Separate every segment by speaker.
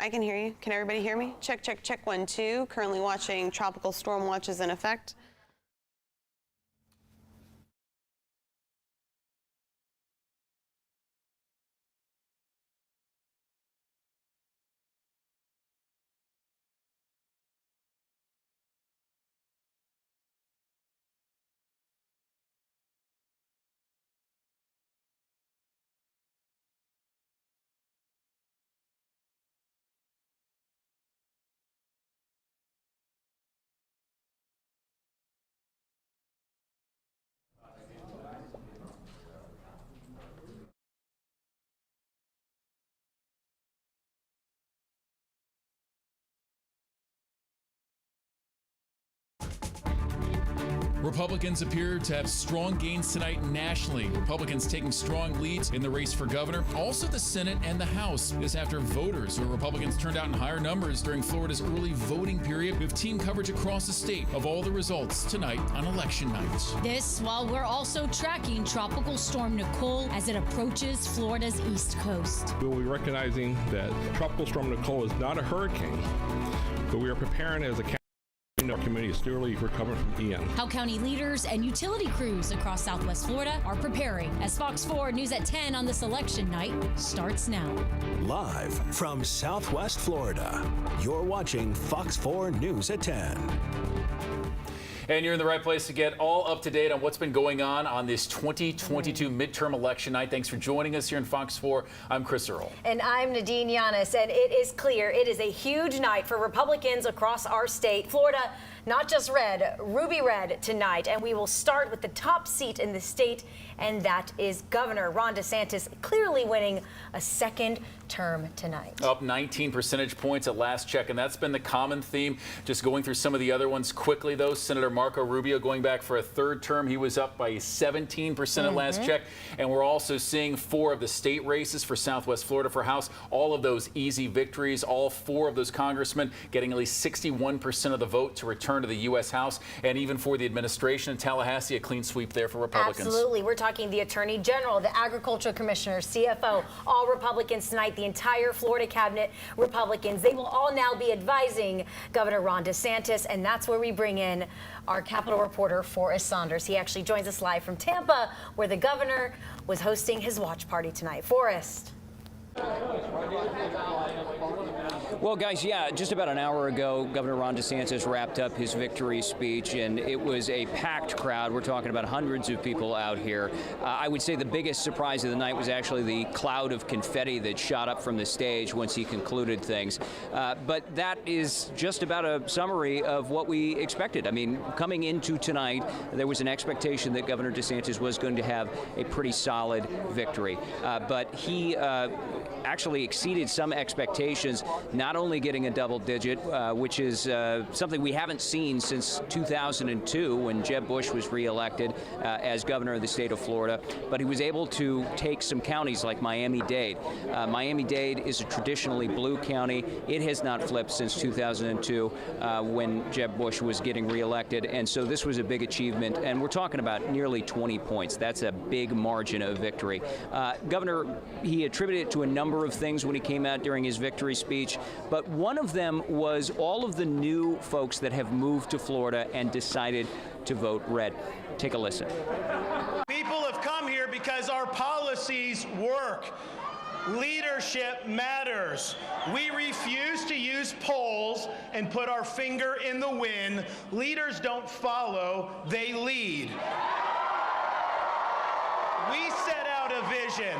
Speaker 1: I can hear you. Can everybody hear me? Check, check, check, 1, 2. Currently watching tropical storm watches in effect.
Speaker 2: Republicans appear to have strong gains tonight nationally. Republicans taking strong leads in the race for governor. Also the Senate and the House. This after voters who Republicans turned out in higher numbers during Florida's early voting period. We have team coverage across the state of all the results tonight on election night.
Speaker 3: This while we're also tracking Tropical Storm Nicole as it approaches Florida's east coast.
Speaker 4: We'll be recognizing that Tropical Storm Nicole is not a hurricane, but we are preparing as a our community is still recovering from Ian.
Speaker 3: How county leaders and utility crews across Southwest Florida are preparing as Fox 4 News at 10 on this election night starts now.
Speaker 5: Live from Southwest Florida, you're watching Fox 4 News at 10.
Speaker 2: And you're in the right place to get all up to date on what's been going on this 2022 midterm election night. Thanks for joining us here in Fox 4. I'm Chris Earl.
Speaker 6: And I'm Nadine Yanis. And it is clear it is a huge night for Republicans across our state. Florida, not just red, ruby red tonight. And we will start with the top seat in the state, and that is Governor Ron DeSantis, clearly winning a second term tonight. Up
Speaker 2: 19 percentage points at last check, and that's been the common theme. Just going through some of the other ones quickly, though. Senator Marco Rubio going back for a third term. He was up by 17% at last check. And we're also seeing 4 of the state races for Southwest Florida for House. All of those easy victories. All 4 of those congressmen getting at least 61% of the vote to return to the U.S. House. And even for the administration in Tallahassee, a clean sweep there for Republicans.
Speaker 6: Absolutely. We're talking the Attorney General, the Agricultural Commissioner, CFO, all Republicans tonight. The entire Florida cabinet, Republicans. They will all now be advising Governor Ron DeSantis, and that's where we bring in our Capitol reporter, Forrest Saunders. He actually joins us live from Tampa, where the governor was hosting his watch party tonight. Forrest.
Speaker 7: Well, guys, yeah, just about an hour ago, Governor Ron DeSantis wrapped up his victory speech, and it was a packed crowd. We're talking about hundreds of people out here. I would say the biggest surprise of the night was actually the cloud of confetti that shot up from the stage once he concluded things. But that is just about a summary of what we expected. I mean, coming into tonight, there was an expectation that Governor DeSantis was going to have a pretty solid victory. But he actually exceeded some expectations, not only getting a double digit, which is something we haven't seen since 2002 when Jeb Bush was reelected as governor of the state of Florida, but he was able to take some counties like Miami-Dade. Miami-Dade is a traditionally blue county. It has not flipped since 2002 when Jeb Bush was getting reelected, and so this was a big achievement, and we're talking about nearly 20 points. That's a big margin of victory. Governor, he attributed it to a number of things when he came out during his victory speech, but one of them was all of the new folks that have moved to Florida and decided to vote red. Take a listen.
Speaker 8: People have come here because our policies work. Leadership matters. We refuse to use polls and put our finger in the wind. Leaders don't follow, they lead. We set out a vision.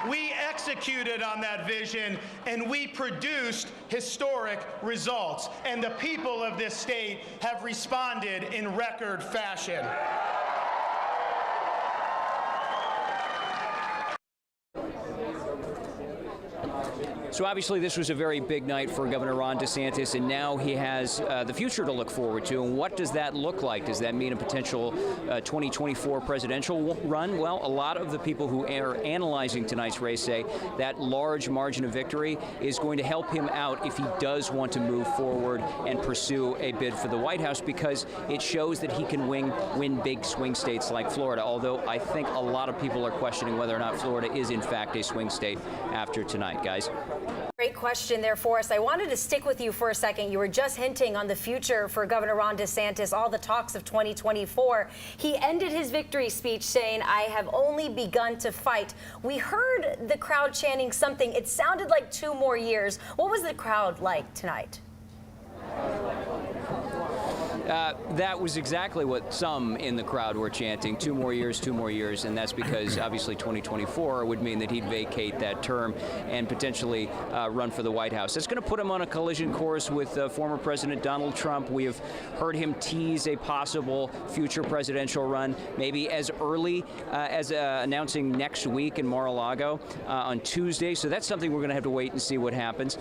Speaker 8: We executed on that vision, and we produced historic results. And the people of this state have responded in record fashion.
Speaker 7: So obviously this was a very big night for Governor Ron DeSantis, and now he has the future to look forward to. And what does that look like? Does that mean a potential 2024 presidential run? Well, a lot of the people who are analyzing tonight's race say that large margin of victory is going to help him out if he does want to move forward and pursue a bid for the White House, because it shows that he can win big swing states like Florida, although I think a lot of people are questioning whether or not Florida is in fact a swing state after tonight, guys.
Speaker 6: Great question there for us. I wanted to stick with you for a second. You were just hinting on the future for Governor Ron DeSantis, all the talks of 2024. He ended his victory speech saying, "I have only begun to fight." We heard the crowd chanting something. It sounded like 2 more years. What was the crowd like tonight?
Speaker 7: That was exactly what some in the crowd were chanting, 2 more years, 2 more years, and that's because obviously 2024 would mean that he'd vacate that term and potentially run for the White House. That's going to put him on a collision course with former President Donald Trump. We have heard him tease a possible future presidential run, maybe as early as announcing next week in Mar-a-Lago on Tuesday, so that's something we're going to have to wait and see what happens.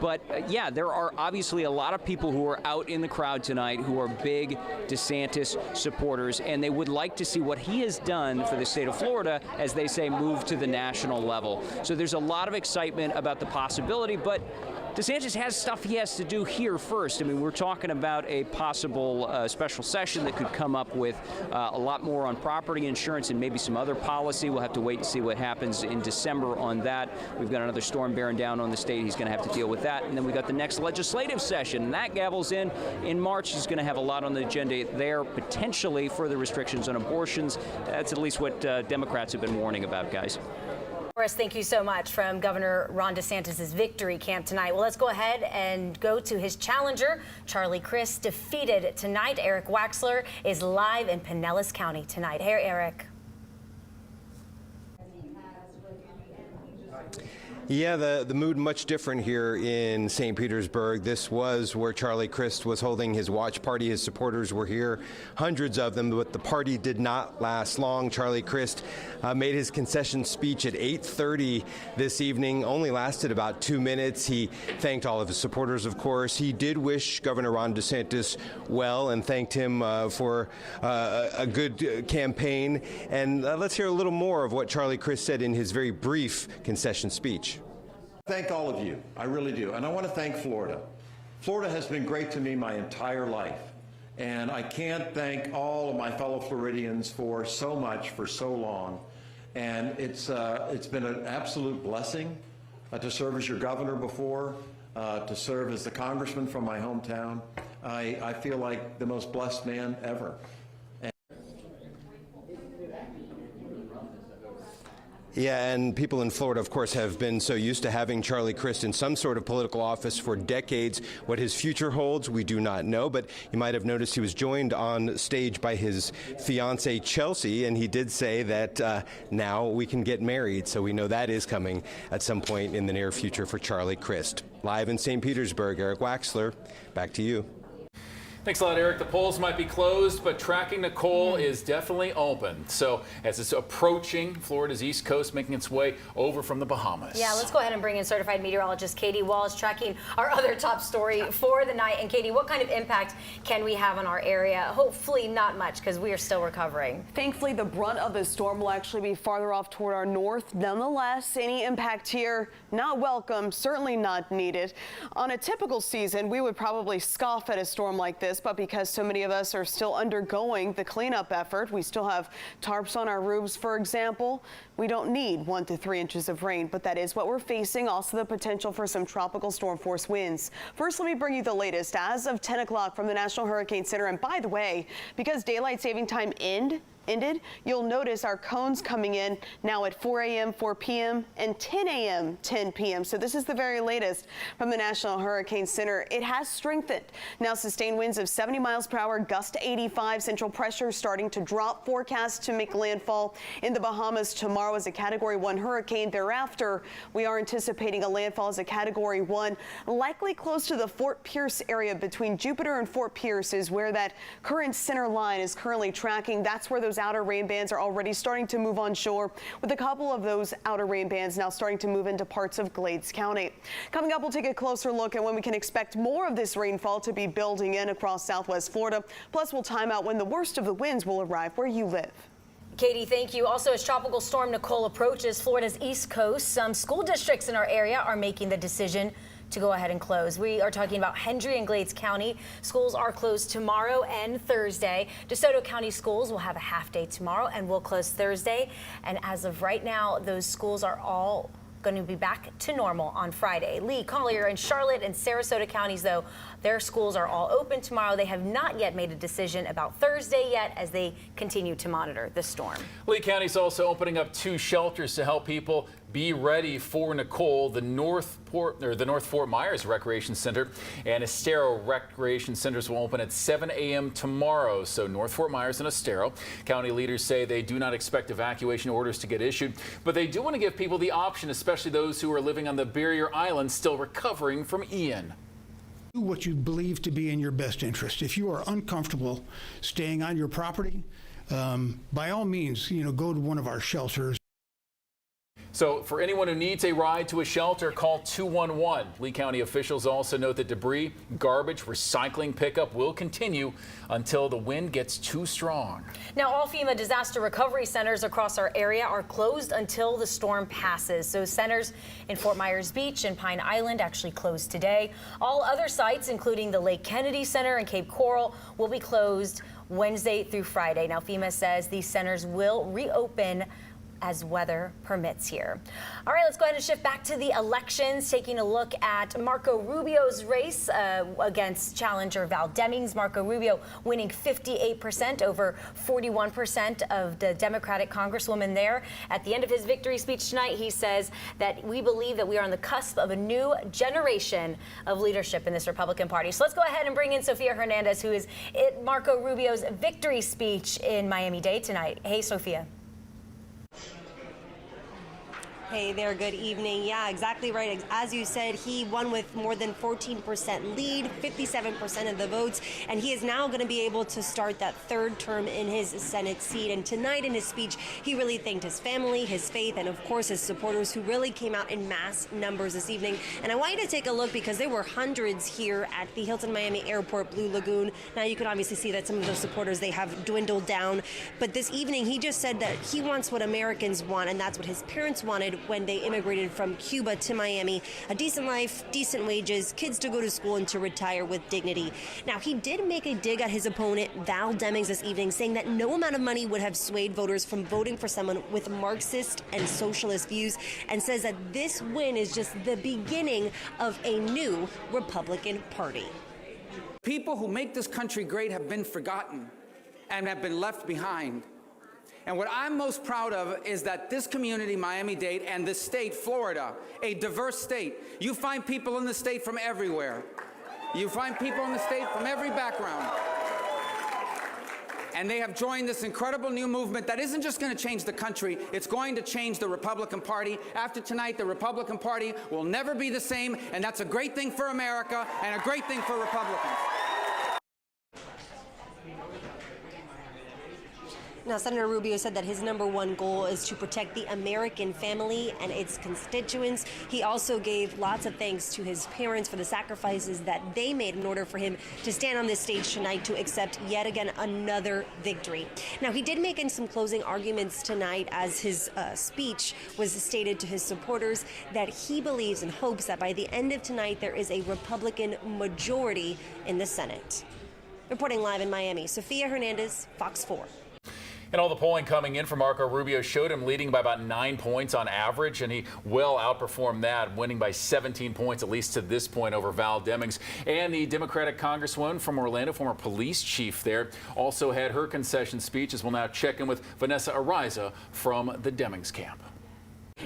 Speaker 7: But yeah, there are obviously a lot of people who are out in the crowd tonight who are big DeSantis supporters, and they would like to see what he has done for the state of Florida, as they say, move to the national level. So there's a lot of excitement about the possibility, but DeSantis has stuff he has to do here first. I mean, we're talking about a possible special session that could come up with a lot more on property insurance and maybe some other policy. We'll have to wait and see what happens in December on that. We've got another storm bearing down on the state. He's going to have to deal with that. And then we got the next legislative session, and that gavels in March. He's going to have a lot on the agenda there, potentially further restrictions on abortions. That's at least what Democrats have been warning about, guys.
Speaker 6: Thank you so much from Governor Ron DeSantis' victory camp tonight. Well, let's go ahead and go to his challenger. Charlie Crist defeated tonight. Eric Waxler is live in Pinellas County tonight. Hey, Eric.
Speaker 9: Yeah, the mood much different here in St. Petersburg. This was where Charlie Crist was holding his watch party. His supporters were here, hundreds of them, but the party did not last long. Charlie Crist made his concession speech at 8:30 this evening, only lasted about 2 minutes. He thanked all of his supporters, of course. He did wish Governor Ron DeSantis well and thanked him for a good campaign. And let's hear a little more of what Charlie Crist said in his very brief concession speech.
Speaker 10: Thank all of you. I really do. And I want to thank Florida. Florida has been great to me my entire life. And I can't thank all of my fellow Floridians for so much for so long. And it's been an absolute blessing to serve as your governor before, to serve as the congressman from my hometown. I feel like the most blessed man ever.
Speaker 9: Yeah, and people in Florida, of course, have been so used to having Charlie Crist in some sort of political office for decades. What his future holds, we do not know, but you might have noticed he was joined on stage by his fiancée, Chelsea, and he did say that now we can get married, so we know that is coming at some point in the near future for Charlie Crist. Live in St. Petersburg, Eric Waxler, back to you.
Speaker 2: Thanks a lot, Eric. The polls might be closed, but tracking Nicole is definitely open. So as it's approaching Florida's East Coast, making its way over from the Bahamas.
Speaker 6: Yeah, let's go ahead and bring in certified meteorologist Katie Walls, tracking our other top story for the night. And Katie, what kind of impact can we have on our area? Hopefully not much, because we are still recovering.
Speaker 1: Thankfully, the brunt of the storm will actually be farther off toward our north. Nonetheless, any impact here, not welcome, certainly not needed. On a typical season, we would probably scoff at a storm like this, but because so many of us are still undergoing the cleanup effort, we still have tarps on our roofs, for example, we don't need 1 to 3 inches of rain, but that is what we're facing. Also the potential for some tropical storm force winds. First, let me bring you the latest as of 10 o'clock from the National Hurricane Center. And by the way, because daylight saving time ended, you'll notice our cones coming in now at 4 a.m., 4 p.m., and 10 a.m., 10 p.m. So this is the very latest from the National Hurricane Center. It has strengthened. Now sustained winds of 70 miles per hour, gust to 85. Central pressure starting to drop. Forecast to make landfall in the Bahamas tomorrow as a Category 1 hurricane. Thereafter, we are anticipating a landfall as a Category 1, likely close to the Fort Pierce area. Between Jupiter and Fort Pierce is where that current center line is currently tracking. That's where those outer rain bands are already starting to move onshore, with a couple of those outer rain bands now starting to move into parts of Glades County. Coming up, we'll take a closer look at when we can expect more of this rainfall to be building in across Southwest Florida. Plus, we'll time out when the worst of the winds will arrive where you live.
Speaker 6: Katie, thank you. Also, as Tropical Storm Nicole approaches Florida's East Coast, some school districts in our area are making the decision to go ahead and close. We are talking about Hendry and Glades County. Schools are closed tomorrow and Thursday. DeSoto County schools will have a half day tomorrow and will close Thursday. And as of right now, those schools are all going to be back to normal on Friday. Lee, Collier, and Charlotte and Sarasota counties, though, their schools are all open tomorrow. They have not yet made a decision about Thursday yet as they continue to monitor the storm.
Speaker 2: Lee County's also opening up 2 shelters to help people be ready for Nicole. The North Fort Myers Recreation Center and Estero Recreation Centers will open at 7 a.m. tomorrow. So North Fort Myers and Estero. County leaders say they do not expect evacuation orders to get issued, but they do want to give people the option, especially those who are living on the Barrier Islands still recovering from Ian.
Speaker 11: Do what you believe to be in your best interest. If you are uncomfortable staying on your property, by all means, go to one of our shelters.
Speaker 2: So for anyone who needs a ride to a shelter, call 211. Lee County officials also note that debris, garbage, recycling pickup will continue until the wind gets too strong.
Speaker 6: Now, all FEMA disaster recovery centers across our area are closed until the storm passes. So centers in Fort Myers Beach and Pine Island actually closed today. All other sites, including the Lake Kennedy Center and Cape Coral, will be closed Wednesday through Friday. Now, FEMA says these centers will reopen as weather permits here. All right, let's go ahead and shift back to the elections, taking a look at Marco Rubio's race against challenger Val Demings. Marco Rubio winning 58% over 41% of the Democratic Congresswoman there. At the end of his victory speech tonight, he says that we believe that we are on the cusp of a new generation of leadership in this Republican Party. So let's go ahead and bring in Sofia Hernandez, who is at Marco Rubio's victory speech in Miami-Dade tonight. Hey, Sofia.
Speaker 12: Hey there, good evening. Yeah, exactly right. As you said, he won with more than 14% lead, 57% of the votes, and he is now going to be able to start that 3rd term in his Senate seat. And tonight in his speech, he really thanked his family, his faith, and of course his supporters who really came out in mass numbers this evening. And I want you to take a look because there were hundreds here at the Hilton Miami Airport Blue Lagoon. Now you can obviously see that some of those supporters, they have dwindled down. But this evening, he just said that he wants what Americans want, and that's what his parents wanted when they immigrated from Cuba to Miami. A decent life, decent wages, kids to go to school and to retire with dignity. Now, he did make a dig at his opponent, Val Demings, this evening, saying that no amount of money would have swayed voters from voting for someone with Marxist and socialist views, and says that this win is just the beginning of a new Republican Party.
Speaker 13: People who make this country great have been forgotten and have been left behind. And what I'm most proud of is that this community, Miami-Dade, and this state, Florida, a diverse state, you find people in the state from everywhere. You find people in the state from every background. And they have joined this incredible new movement that isn't just going to change the country, it's going to change the Republican Party. After tonight, the Republican Party will never be the same, and that's a great thing for America and a great thing for Republicans.
Speaker 12: Now, Senator Rubio said that his #1 goal is to protect the American family and its constituents. He also gave lots of thanks to his parents for the sacrifices that they made in order for him to stand on this stage tonight to accept yet again another victory. Now, he did make in some closing arguments tonight as his speech was stated to his supporters that he believes and hopes that by the end of tonight there is a Republican majority in the Senate. Reporting live in Miami, Sofia Hernandez, Fox 4.
Speaker 2: And all the polling coming in for Marco Rubio showed him leading by about 9 points on average, and he well outperformed that, winning by 17 points, at least to this point, over Val Demings. And the Democratic Congresswoman from Orlando, former police chief there, also had her concession speech, as we'll now check in with Vanessa Ariza from the Demings camp.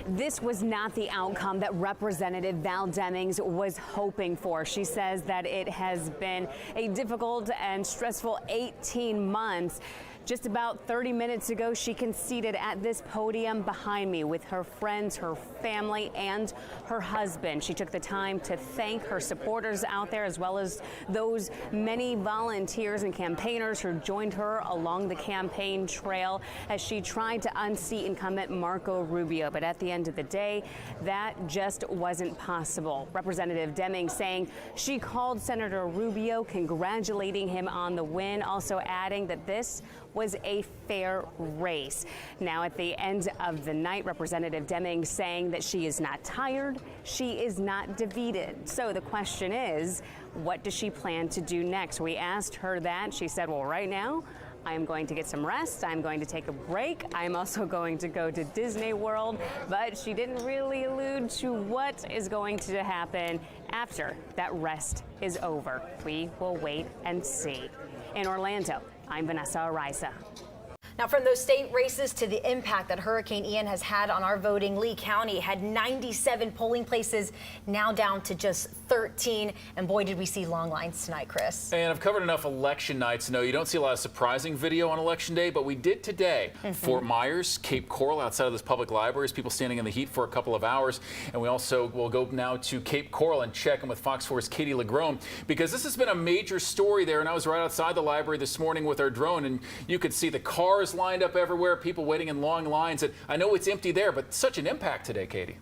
Speaker 14: This was not the outcome that Representative Val Demings was hoping for. She says that it has been a difficult and stressful 18 months. Just about 30 minutes ago, she conceded at this podium behind me with her friends, her family, and her husband. She took the time to thank her supporters out there, as well as those many volunteers and campaigners who joined her along the campaign trail as she tried to unseat incumbent Marco Rubio. But at the end of the day, that just wasn't possible. Representative Demings saying she called Senator Rubio, congratulating him on the win, also adding that this was a fair race. Now, at the end of the night, Representative Demings saying that she is not tired, she is not defeated. So the question is, what does she plan to do next? We asked her that. She said, well, right now, I am going to get some rest. I'm going to take a break. I'm also going to go to Disney World. But she didn't really allude to what is going to happen after that rest is over. We will wait and see. In Orlando, I'm Vanessa Araiza.
Speaker 6: Now, from those state races to the impact that Hurricane Ian has had on our voting, Lee County had 97 polling places, now down to just 13. And boy, did we see long lines tonight, Chris.
Speaker 2: And I've covered enough election nights to know you don't see a lot of surprising video on Election Day, but we did today. Fort Myers, Cape Coral, outside of this public libraries, people standing in the heat for a couple of hours. And we also will go now to Cape Coral and check in with Fox 4's Katie LeGrone, because this has been a major story there. And I was right outside the library this morning with our drone, and you could see the cars lined up everywhere, people waiting in long lines. And I know it's empty there, but such an impact today, Katie.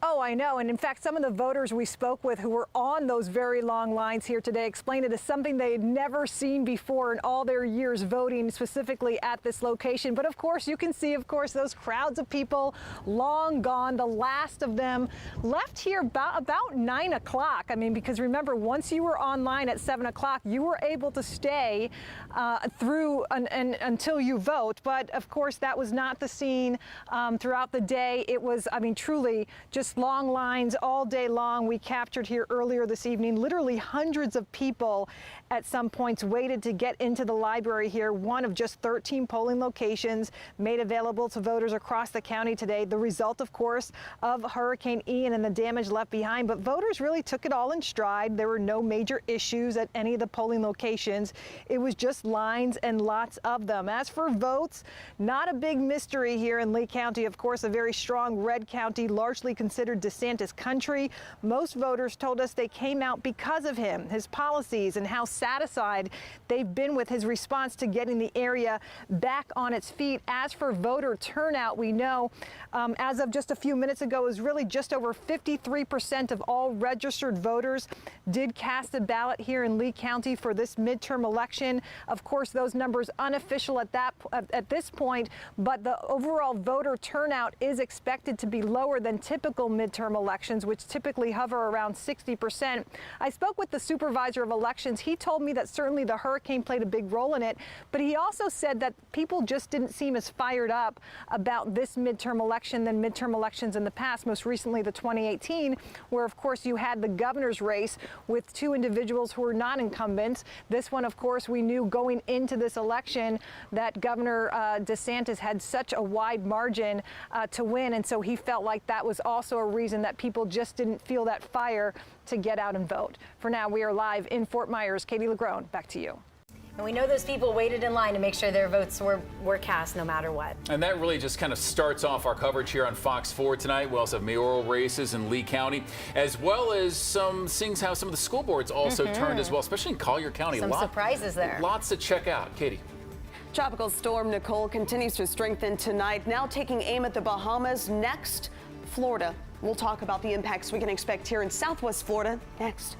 Speaker 15: Oh, I know. And in fact, some of the voters we spoke with who were on those very long lines here today explained it as something they had never seen before in all their years voting, specifically at this location. But of course, you can see, those crowds of people long gone. The last of them left here about 9 o'clock. I mean, because remember, once you were online at 7 o'clock, you were able to stay through until you vote. But of course, that was not the scene throughout the day. It was, I mean, truly just long lines all day long. We captured here earlier this evening, literally hundreds of people at some points waited to get into the library here, one of just 13 polling locations made available to voters across the county today. The result, of course, of Hurricane Ian and the damage left behind. But voters really took it all in stride. There were no major issues at any of the polling locations. It was just lines and lots of them. As for votes, not a big mystery here in Lee County. Of course, a very strong red county, largely considered DeSantis country. Most voters told us they came out because of him, his policies, and how satisfied they've been with his response to getting the area back on its feet. As for voter turnout, we know as of just a few minutes ago, it was really just over 53% of all registered voters did cast a ballot here in Lee County for this midterm election. Of course, those numbers unofficial at this point, but the overall voter turnout is expected to be lower than typical midterm elections, which typically hover around 60%. I spoke with the supervisor of elections. He told me that certainly the hurricane played a big role in it, but he also said that people just didn't seem as fired up about this midterm election than midterm elections in the past, most recently the 2018, where of course you had the governor's race with two individuals who were not incumbents. This one, of course, we knew going into this election that Governor DeSantis had such a wide margin to win, and so he felt like that was also a reason that people just didn't feel that fire to get out and vote. For now, we are live in Fort Myers. Katie LeGrone, back to you.
Speaker 6: And we know those people waited in line to make sure their votes were cast no matter what.
Speaker 2: And that really just kind of starts off our coverage here on Fox 4 tonight. We also have mayoral races in Lee County, as well as seeing how some of the school boards also turned as well, especially in Collier County.
Speaker 6: Some surprises there.
Speaker 2: Lots to check out. Katie.
Speaker 1: Tropical storm Nicole continues to strengthen tonight, now taking aim at the Bahamas. Next, Florida. We'll talk about the impacts we can expect here in Southwest Florida next.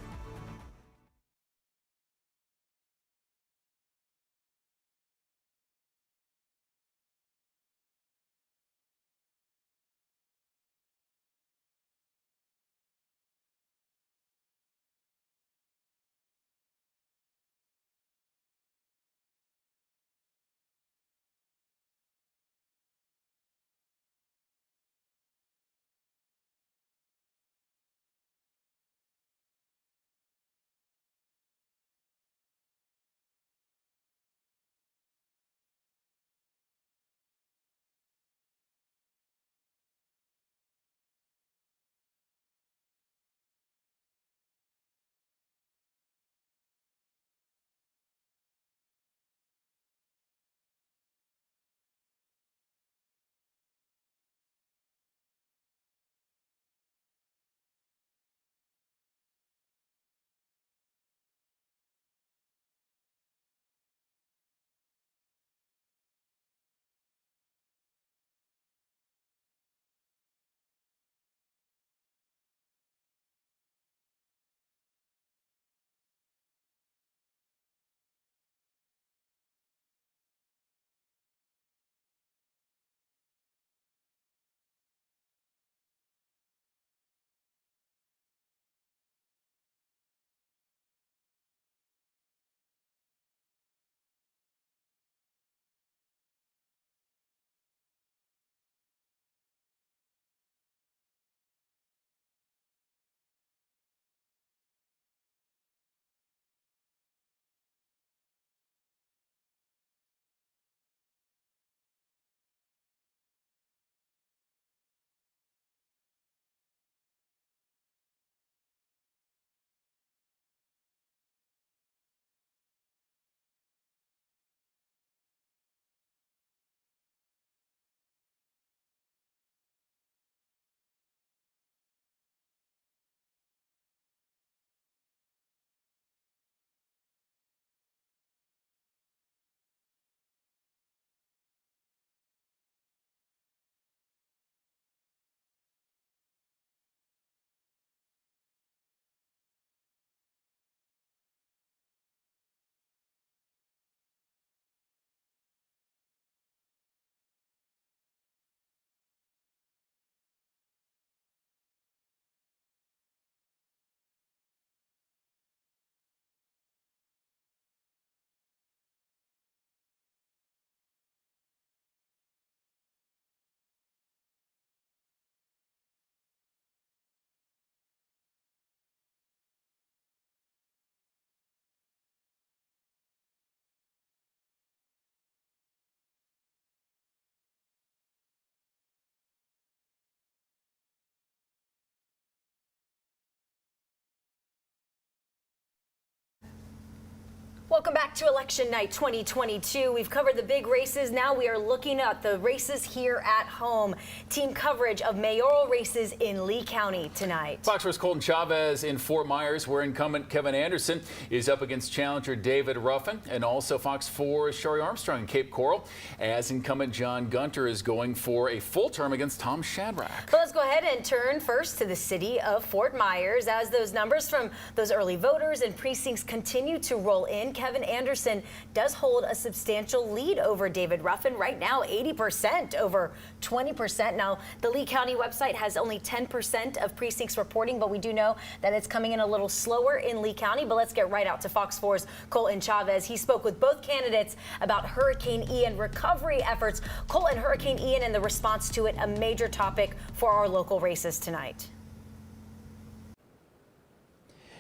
Speaker 6: Welcome back to Election Night 2022. We've covered the big races. Now we are looking at the races here at home. Team coverage of mayoral races in Lee County tonight.
Speaker 2: Fox 4's Colton Chavez in Fort Myers, where incumbent Kevin Anderson is up against challenger David Ruffin, and also Fox 4's Shari Armstrong in Cape Coral, as incumbent John Gunter is going for a full term against Tom Shadrack.
Speaker 6: So let's go ahead and turn first to the city of Fort Myers. As those numbers from those early voters and precincts continue to roll in, Kevin Anderson does hold a substantial lead over David Ruffin. Right now, 80% over 20%. Now, the Lee County website has only 10% of precincts reporting, but we do know that it's coming in a little slower in Lee County. But let's get right out to Fox 4's Colton Chavez. He spoke with both candidates about Hurricane Ian recovery efforts. Colton, Hurricane Ian and the response to it, a major topic for our local races tonight.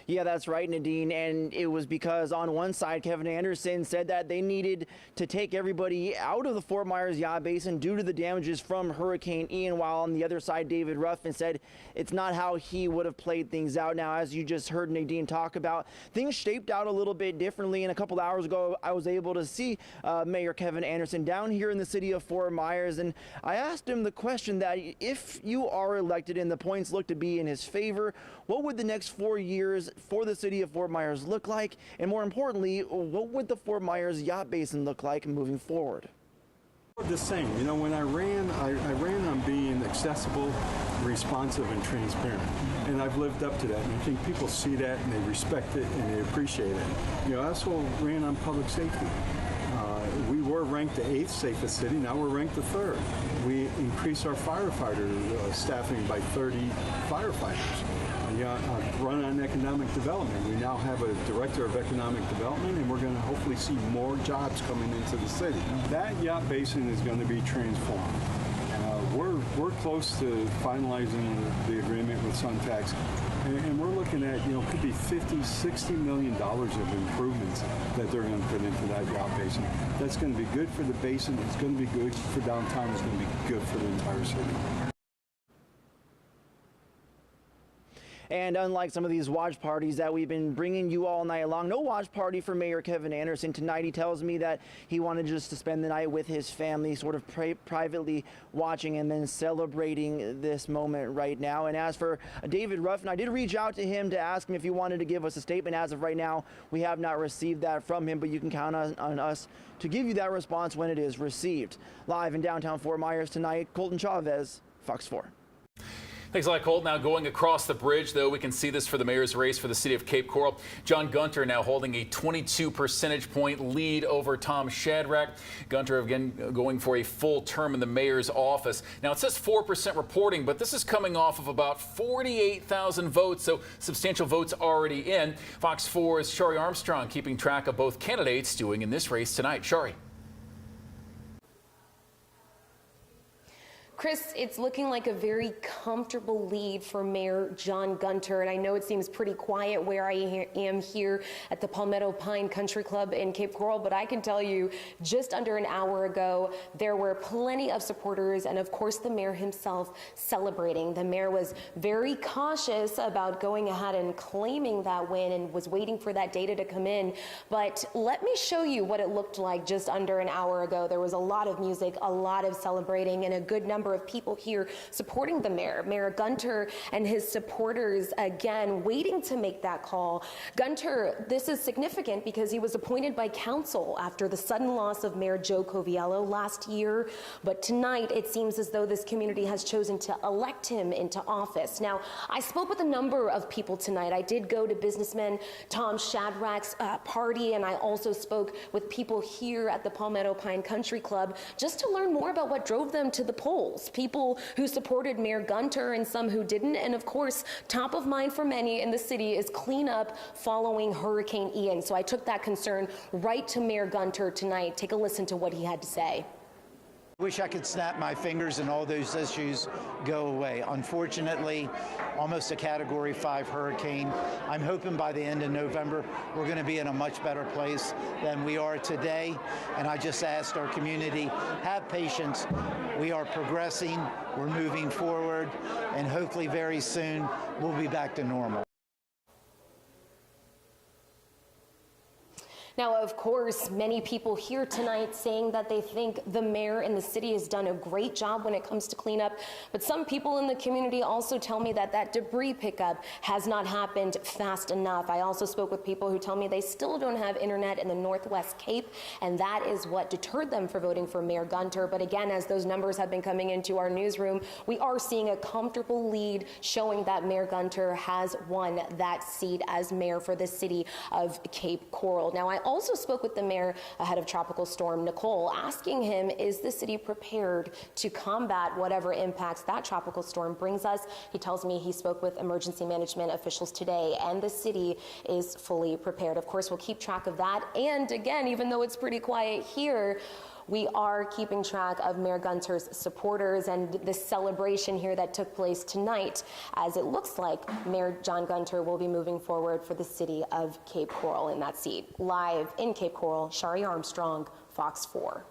Speaker 16: Yeah, that's right, Nadine. And it was because on one side, Kevin Anderson said that they needed to take everybody out of the Fort Myers Yacht Basin due to the damages from Hurricane Ian, while on the other side, David Ruffin said it's not how he would have played things out. Now, as you just heard Nadine talk about, things shaped out a little bit differently. And a couple hours ago, I was able to see Mayor Kevin Anderson down here in the city of Fort Myers. And I asked him the question that if you are elected and the points look to be in his favor, what would the next 4 years for the city of Fort Myers look like? And more importantly, what would the Fort Myers Yacht Basin look like moving forward?
Speaker 17: The same. You know, when I ran on being accessible, responsive, and transparent. And I've lived up to that. And I think people see that and they respect it and they appreciate it. You know, I also ran on public safety. We were ranked the 8th safest city. Now we're ranked the 3rd. We increased our firefighter staffing by 30 firefighters. Run on economic development. We now have a director of economic development, and we're going to hopefully see more jobs coming into the city. That yacht basin is going to be transformed. We're close to finalizing the agreement with Suntax, and we're looking at, you know, could be $50–60 million of improvements that they're going to put into that yacht basin. That's going to be good for the basin. It's going to be good for downtown. It's going to be good for the entire city.
Speaker 16: And unlike some of these watch parties that we've been bringing you all night long, no watch party for Mayor Kevin Anderson tonight. He tells me that he wanted just to spend the night with his family, sort of privately watching and then celebrating this moment right now. And as for David Ruffin, I did reach out to him to ask him if he wanted to give us a statement. As of right now, we have not received that from him, but you can count on us to give you that response when it is received. Live in downtown Fort Myers tonight, Colton Chavez, Fox 4.
Speaker 2: Thanks a lot, Colt. Now going across the bridge, though, we can see this for the mayor's race for the city of Cape Coral. John Gunter now holding a 22 percentage point lead over Tom Shadrack. Gunter again going for a full term in the mayor's office. Now it says 4% reporting, but this is coming off of about 48,000 votes, so substantial votes already in. Fox 4's Shari Armstrong keeping track of both candidates doing in this race tonight. Shari.
Speaker 18: Chris, it's looking like a very comfortable lead for Mayor John Gunter, and I know it seems pretty quiet where I am here at the Palmetto Pine Country Club in Cape Coral, but I can tell you just under an hour ago, there were plenty of supporters and of course the mayor himself celebrating. The mayor was very cautious about going ahead and claiming that win and was waiting for that data to come in, but let me show you what it looked like just under an hour ago. There was a lot of music, a lot of celebrating, and a good number of people here supporting the mayor. Mayor Gunter and his supporters again waiting to make that call. Gunter, this is significant because he was appointed by council after the sudden loss of Mayor Joe Coviello last year, but tonight it seems as though this community has chosen to elect him into office. Now, I spoke with a number of people tonight. I did go to businessman Tom Shadrack's party, and I also spoke with people here at the Palmetto Pine Country Club just to learn more about what drove them to the polls. People who supported Mayor Gunter and some who didn't. And of course, top of mind for many in the city is cleanup following Hurricane Ian. So I took that concern right to Mayor Gunter tonight. Take a listen to what he had to say.
Speaker 19: Wish I could snap my fingers and all those issues go away. Unfortunately, almost a Category 5 hurricane. I'm hoping by the end of November, we're going to be in a much better place than we are today. And I just asked our community, have patience. We are progressing, we're moving forward, and hopefully very soon we'll be back to normal.
Speaker 18: Now, of course, many people here tonight saying that they think the mayor and the city has done a great job when it comes to cleanup, but some people in the community also tell me that that debris pickup has not happened fast enough. I also spoke with people who tell me they still don't have internet in the Northwest Cape, and that is what deterred them for voting for Mayor Gunter. But again, as those numbers have been coming into our newsroom, we are seeing a comfortable lead showing that Mayor Gunter has won that seat as mayor for the city of Cape Coral. Now, I also spoke with the mayor ahead of Tropical Storm Nicole, asking him, is the city prepared to combat whatever impacts that tropical storm brings us? He tells me he spoke with emergency management officials today, and the city is fully prepared. Of course, we'll keep track of that. And again, even though it's pretty quiet here, we are keeping track of Mayor Gunter's supporters and the celebration here that took place tonight, as it looks like Mayor John Gunter will be moving forward for the city of Cape Coral in that seat. Live in Cape Coral, Shari Armstrong, Fox 4.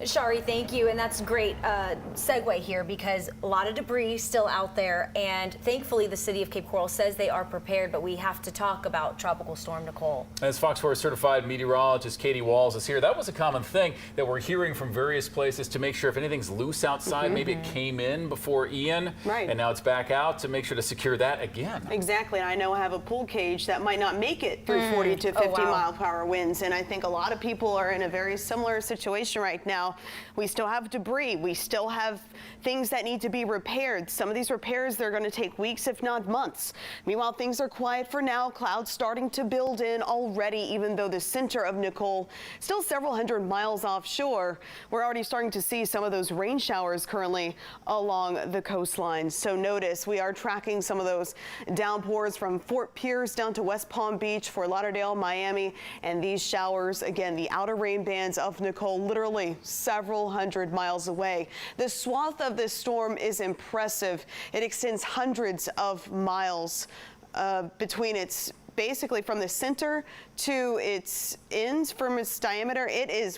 Speaker 6: Shari, thank you, and that's a great segue here because a lot of debris still out there, and thankfully the city of Cape Coral says they are prepared, but we have to talk about Tropical Storm Nicole. As
Speaker 2: Fox 4 certified meteorologist Katie Walls is here. That was a common thing that we're hearing from various places to make sure if anything's loose outside, maybe it came in before Ian, and now it's back out, to make sure to secure that again.
Speaker 1: Exactly, and I know I have a pool cage that might not make it through 40 to 50 mile per hour winds, and I think a lot of people are in a very similar situation right now. We still have debris. We still have things that need to be repaired. Some of these repairs, they're going to take weeks, if not months. Meanwhile, things are quiet for now. Clouds starting to build in already, even though the center of Nicole still several hundred miles offshore. We're already starting to see some of those rain showers currently along the coastline. So notice we are tracking some of those downpours from Fort Pierce down to West Palm Beach, Fort Lauderdale, Miami, and these showers, again, the outer rain bands of Nicole, literally several hundred miles away. The swath of this storm is impressive. It extends hundreds of miles between its, basically from the center to its ends, from its diameter.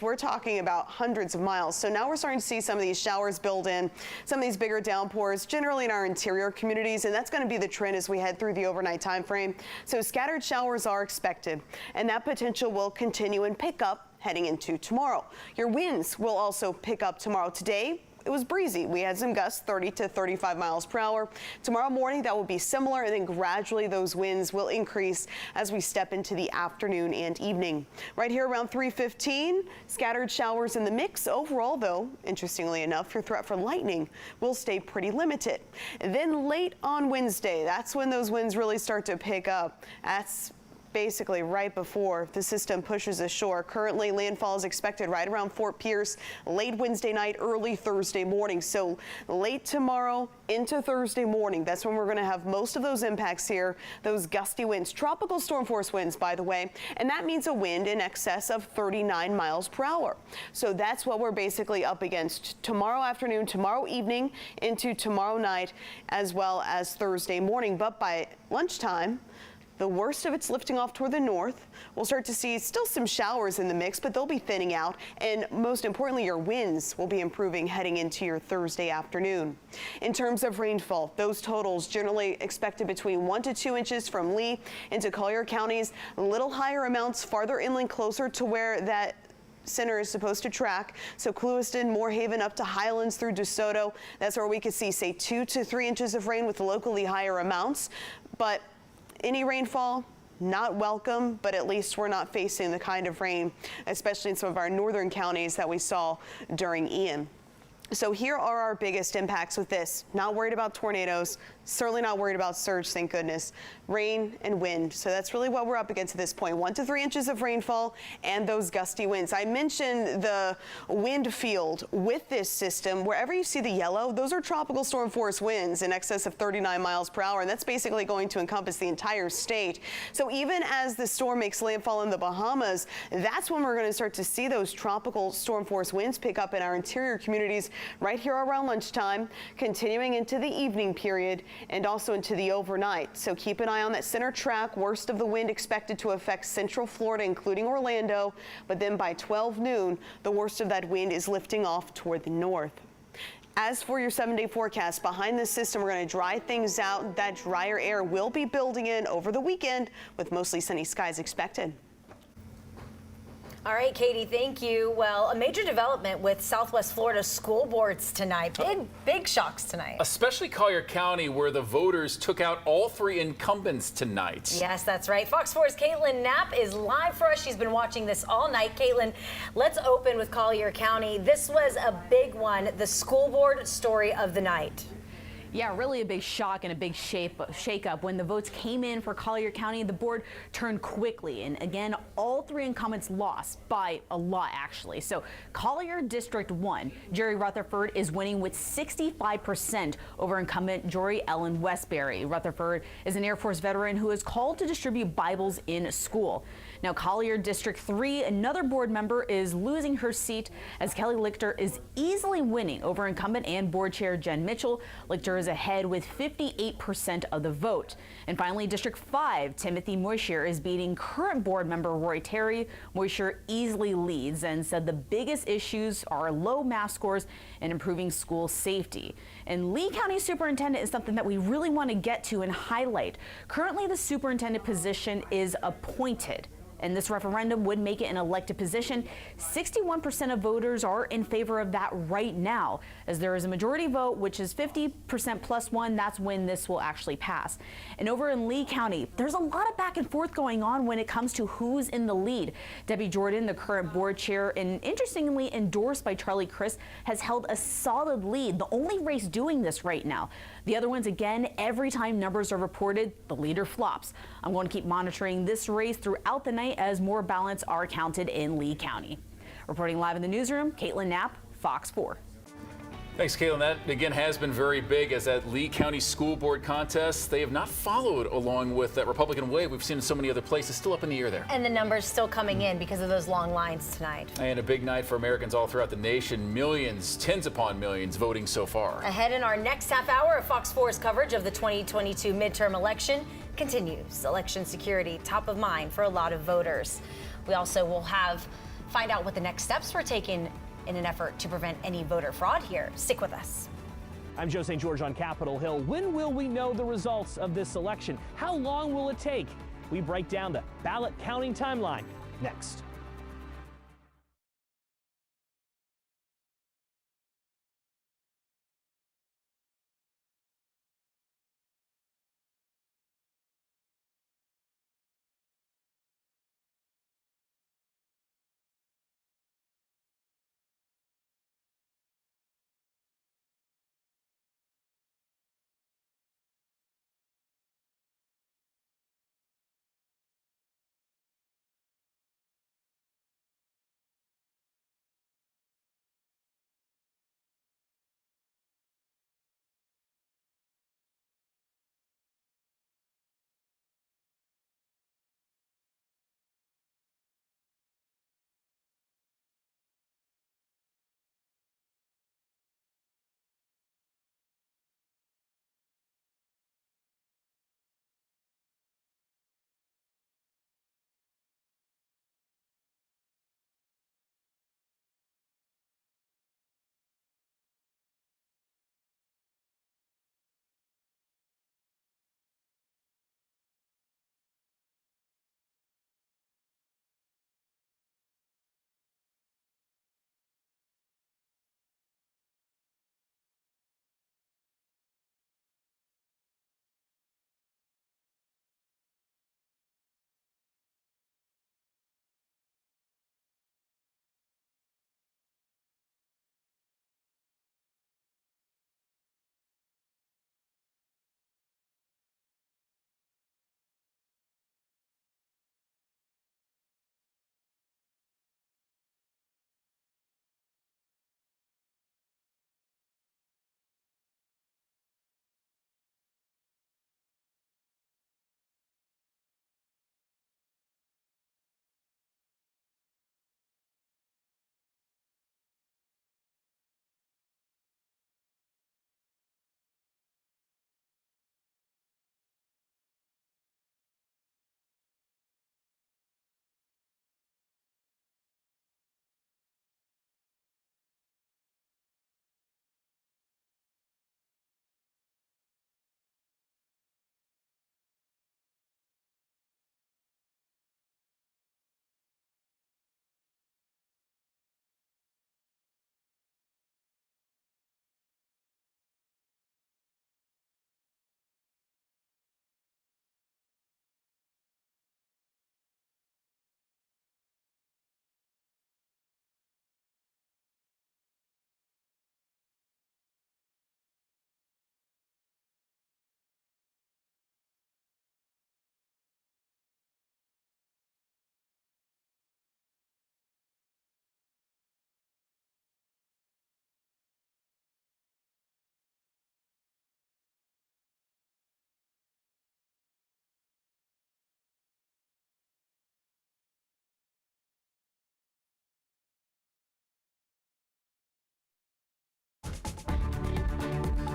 Speaker 1: We're talking about hundreds of miles. So now we're starting to see some of these showers build in, some of these bigger downpours, generally in our interior communities, and that's going to be the trend as we head through the overnight time frame. So scattered showers are expected, and that potential will continue and pick up heading into tomorrow. Your winds will also pick up tomorrow. Today, it was breezy. We had some gusts 30 to 35 miles per hour. Tomorrow morning, that will be similar, and then gradually those winds will increase as we step into the afternoon and evening. Right here around 3:15, scattered showers in the mix. Overall, though, interestingly enough, your threat for lightning will stay pretty limited. And then late on Wednesday, that's when those winds really start to pick up. That's basically right before the system pushes ashore. Currently, landfall is expected right around Fort Pierce late Wednesday night, early Thursday morning. So late tomorrow into Thursday morning, that's when we're going to have most of those impacts here, those gusty winds, tropical storm force winds, by the way, and that means a wind in excess of 39 miles per hour. So that's what we're basically up against tomorrow afternoon, tomorrow evening, into tomorrow night, as well as Thursday morning. But by lunchtime, the worst of it's lifting off toward the north. We'll start to see still some showers in the mix, but they'll be thinning out. And most importantly, your winds will be improving heading into your Thursday afternoon. In terms of rainfall, those totals generally expected between 1 to 2 inches from Lee into Collier counties. A little higher amounts farther inland, closer to where that center is supposed to track. So Clewiston, Moorhaven up to Highlands through DeSoto. That's where we could see, say, 2 to 3 inches of rain with locally higher amounts. But any rainfall, not welcome, but at least we're not facing the kind of rain, especially in some of our northern counties, that we saw during Ian. So here are our biggest impacts with this. Not worried about tornadoes, certainly not worried about surge, thank goodness. Rain and wind. So that's really what we're up against at this point. 1 to 3 inches of rainfall and those gusty winds. I mentioned the wind field with this system. Wherever you see the yellow, those are tropical storm force winds in excess of 39 miles per hour. And that's basically going to encompass the entire state. So even as the storm makes landfall in the Bahamas, that's when we're going to start to see those tropical storm force winds pick up in our interior communities right here around lunchtime, continuing into the evening period and also into the overnight. So keep an eye on that center track. Worst of the wind expected to affect central Florida, including Orlando. But then by 12 noon, the worst of that wind is lifting off toward the north. As for your 7-day forecast, behind this system, we're going to dry things out. That drier air will be building in over the weekend with mostly sunny skies expected.
Speaker 6: All right, Katie, thank you. Well, a major development with Southwest Florida school boards tonight. Big shocks tonight.
Speaker 2: Especially Collier County, where the voters took out all 3 incumbents tonight.
Speaker 6: Yes, that's right. Fox 4's Caitlin Knapp is live for us. She's been watching this all night. Caitlin, let's open with Collier County. This was a big one, the school board story of the night.
Speaker 20: Yeah, really a big shock and a big shake-up. When the votes came in for Collier County, the board turned quickly. And again, all 3 incumbents lost by a lot, actually. So Collier District 1, Jerry Rutherford is winning with 65% over incumbent Jory Ellen Westbury. Rutherford is an Air Force veteran who is called to distribute Bibles in school. Now, Collier District 3, another board member, is losing her seat as Kelly Lichter is easily winning over incumbent and board chair Jen Mitchell. Lichter is ahead with 58% of the vote. And finally, District 5, Timothy Moishier is beating current board member Roy Terry. Moishier easily leads and said the biggest issues are low math scores and improving school safety. And Lee County Superintendent is something that we really want to get to and highlight. Currently, the superintendent position is appointed, and this referendum would make it an elected position. 61% of voters are in favor of that right now, as there is a majority vote, which is 50% plus 1. That's when this will actually pass. And over in Lee County, there's a lot of back and forth going on when it comes to who's in the lead. Debbie Jordan, the current board chair, and interestingly endorsed by Charlie Crist, has held a solid lead, the only race doing this right now. The other ones, again, every time numbers are reported, the leader flops. I'm going to keep monitoring this race throughout the night as more ballots are counted in Lee County. Reporting live in the newsroom, Caitlin Knapp, Fox 4.
Speaker 2: Thanks, Caitlin. That, again, has been very big as that Lee County School Board contest. They have not followed along with that Republican wave we've seen in so many other places. Still up in the air there.
Speaker 6: And the numbers still coming in because of those long lines tonight.
Speaker 2: And a big night for Americans all throughout the nation. Millions, tens upon millions voting so far.
Speaker 6: Ahead in our next half hour of Fox 4's coverage of the 2022 midterm election continues. Election security top of mind for a lot of voters. We also will find out what the next steps were taken in an effort to prevent any voter fraud here. Stick with us.
Speaker 21: I'm Joe St. George on Capitol Hill. When will we know the results of this election? How long will it take? We break down the ballot counting timeline next.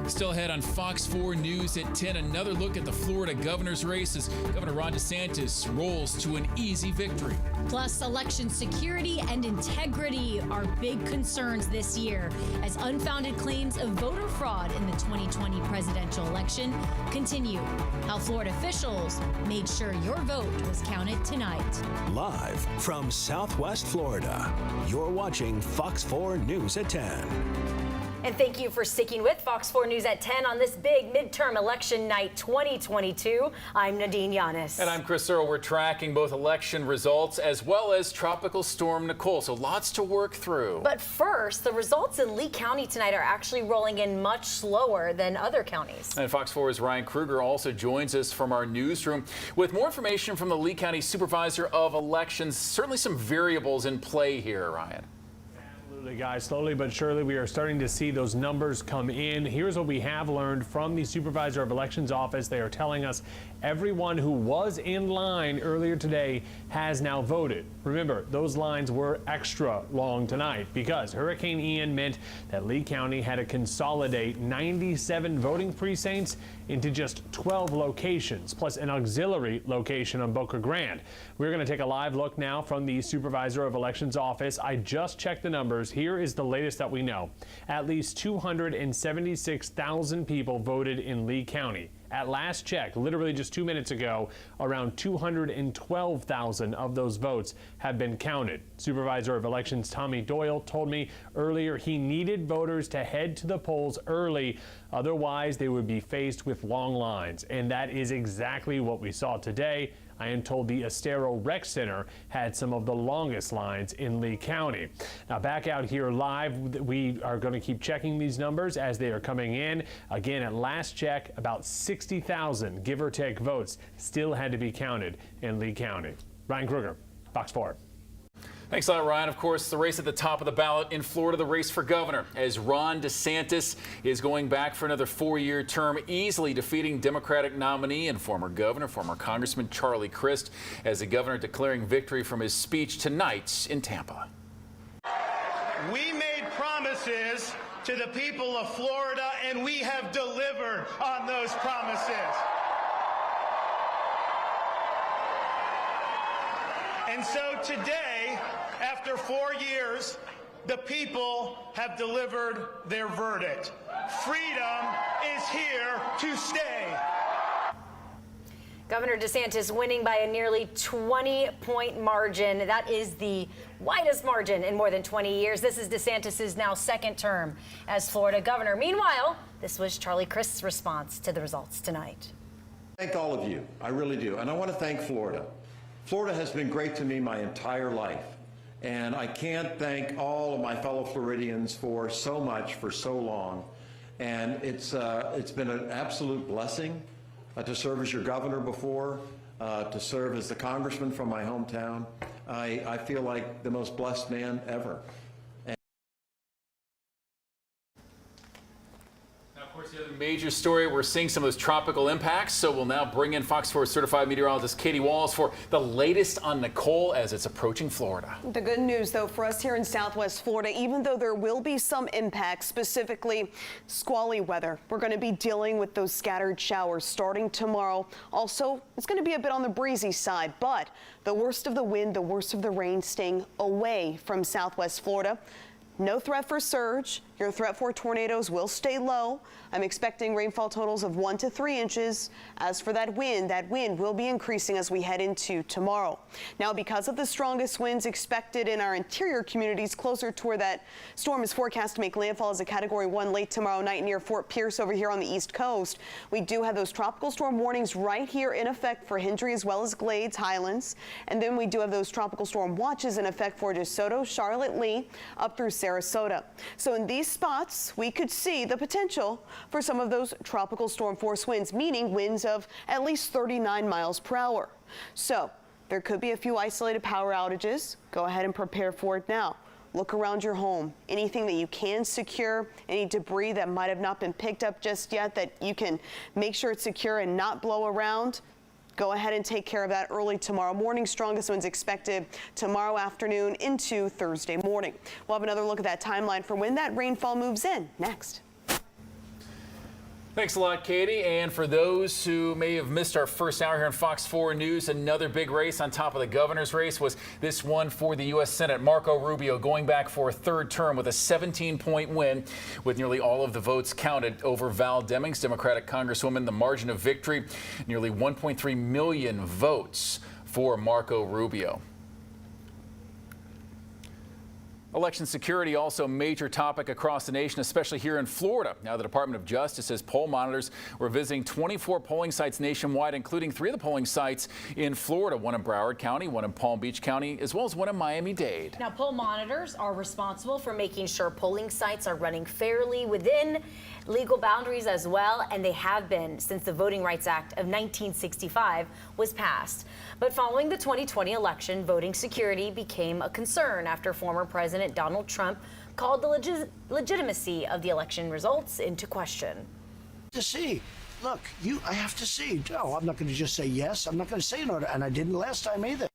Speaker 4: Still ahead on Fox 4 News at 10, another look at the Florida governor's race as Governor Ron DeSantis rolls to an easy victory.
Speaker 3: Plus, election security and integrity are big concerns this year as unfounded claims of voter fraud in the 2020 presidential election continue. How Florida officials made sure your vote was counted tonight.
Speaker 5: Live from Southwest Florida, you're watching Fox 4 News at 10.
Speaker 6: And thank you for sticking with Fox 4 News at 10 on this big midterm election night 2022. I'm Nadine Yanis.
Speaker 2: And I'm Chris Earl. We're tracking both election results as well as Tropical Storm Nicole, so lots to work through.
Speaker 6: But first, the results in Lee County tonight are actually rolling in much slower than other counties.
Speaker 2: And Fox 4's Ryan Kruger also joins us from our newsroom with more information from the Lee County Supervisor of Elections. Certainly some variables in play here, Ryan.
Speaker 21: Guys, slowly but surely we are starting to see those numbers come in. Here's what we have learned from the Supervisor of Elections office. They are telling us everyone who was in line earlier today has now voted. Remember, those lines were extra long tonight because Hurricane Ian meant that Lee County had to consolidate 97 voting precincts into just 12 locations, plus an auxiliary location on Boca Grande. We're going to take a live look now from the Supervisor of Elections office. I just checked the numbers. Here is the latest that we know. At least 276,000 people voted in Lee County. At last check, literally just 2 minutes ago, around 212,000 of those votes have been counted. Supervisor of Elections Tommy Doyle told me earlier he needed voters to head to the polls early, otherwise they would be faced with long lines. And that is exactly what we saw today. I am told the Estero Rec Center had some of the longest lines in Lee County. Now back out here live, we are going to keep checking these numbers as they are coming in. Again, at last check, about 60,000 give or take votes still had to be counted in Lee County. Ryan Kruger, Fox 4.
Speaker 2: Thanks a lot, Ryan. Of course, the race at the top of the ballot in Florida, the race for governor, as Ron DeSantis is going back for another 4-year term, easily defeating Democratic nominee and former governor, former Congressman Charlie Crist, as the governor declaring victory from his speech tonight in Tampa.
Speaker 8: We made promises to the people of Florida, and we have delivered on those promises. And so today, after 4 years, the people have delivered their verdict. Freedom is here to stay.
Speaker 6: Governor DeSantis winning by a nearly 20-point margin. That is the widest margin in more than 20 years. This is DeSantis' now second term as Florida governor. Meanwhile, this was Charlie Crist's response to the results tonight.
Speaker 10: Thank all of you. I really do. And I want to thank Florida. Florida has been great to me my entire life. And I can't thank all of my fellow Floridians for so much for so long. And it's been an absolute blessing to serve as your governor before, to serve as the congressman from my hometown. I feel like the most blessed man ever.
Speaker 2: The other major story, we're seeing some of those tropical impacts, so we'll now bring in Fox 4 certified meteorologist Katie Walls for the latest on Nicole as it's approaching Florida.
Speaker 1: The good news, though, for us here in Southwest Florida, even though there will be some impacts, specifically squally weather, we're going to be dealing with those scattered showers starting tomorrow. Also, it's going to be a bit on the breezy side, but the worst of the wind, the worst of the rain staying away from Southwest Florida. No threat for surge. Your threat for tornadoes will stay low. I'm expecting rainfall totals of 1 to 3 inches. As for that wind will be increasing as we head into tomorrow. Now, because of the strongest winds expected in our interior communities closer to where that storm is forecast to make landfall as a Category 1 late tomorrow night near Fort Pierce over here on the East Coast, we do have those tropical storm warnings right here in effect for Hendry as well as Glades, Highlands. And then we do have those tropical storm watches in effect for DeSoto, Charlotte, Lee, up through Sarasota. So in these spots, we could see the potential for some of those tropical storm force winds, meaning winds of at least 39 miles per hour. So there could be a few isolated power outages. Go ahead and prepare for it now. Look around your home. Anything that you can secure, any debris that might have not been picked up just yet that you can make sure it's secure and not blow around. Go ahead and take care of that early tomorrow morning. Strongest winds expected tomorrow afternoon into Thursday morning. We'll have another look at that timeline for when that rainfall moves in next.
Speaker 2: Thanks a lot, Katie. And for those who may have missed our first hour here on Fox 4 News, another big race on top of the governor's race was this one for the U.S. Senate. Marco Rubio going back for a third term with a 17-point win, with nearly all of the votes counted over Val Demings, Democratic Congresswoman. The margin of victory, nearly 1.3 million votes for Marco Rubio. Election security also a major topic across the nation, especially here in Florida. Now, the Department of Justice says poll monitors were visiting 24 polling sites nationwide, including 3 of the polling sites in Florida, one in Broward County, one in Palm Beach County, as well as one in Miami-Dade.
Speaker 6: Now, poll monitors are responsible for making sure polling sites are running fairly within legal boundaries as well, and they have been since the Voting Rights Act of 1965 was passed. But following the 2020 election, voting security became a concern after former President Donald Trump called the legitimacy of the election results into question.
Speaker 7: To see, look, I have to see. No, I'm not going to just say yes. I'm not going to say no, and I didn't last time either.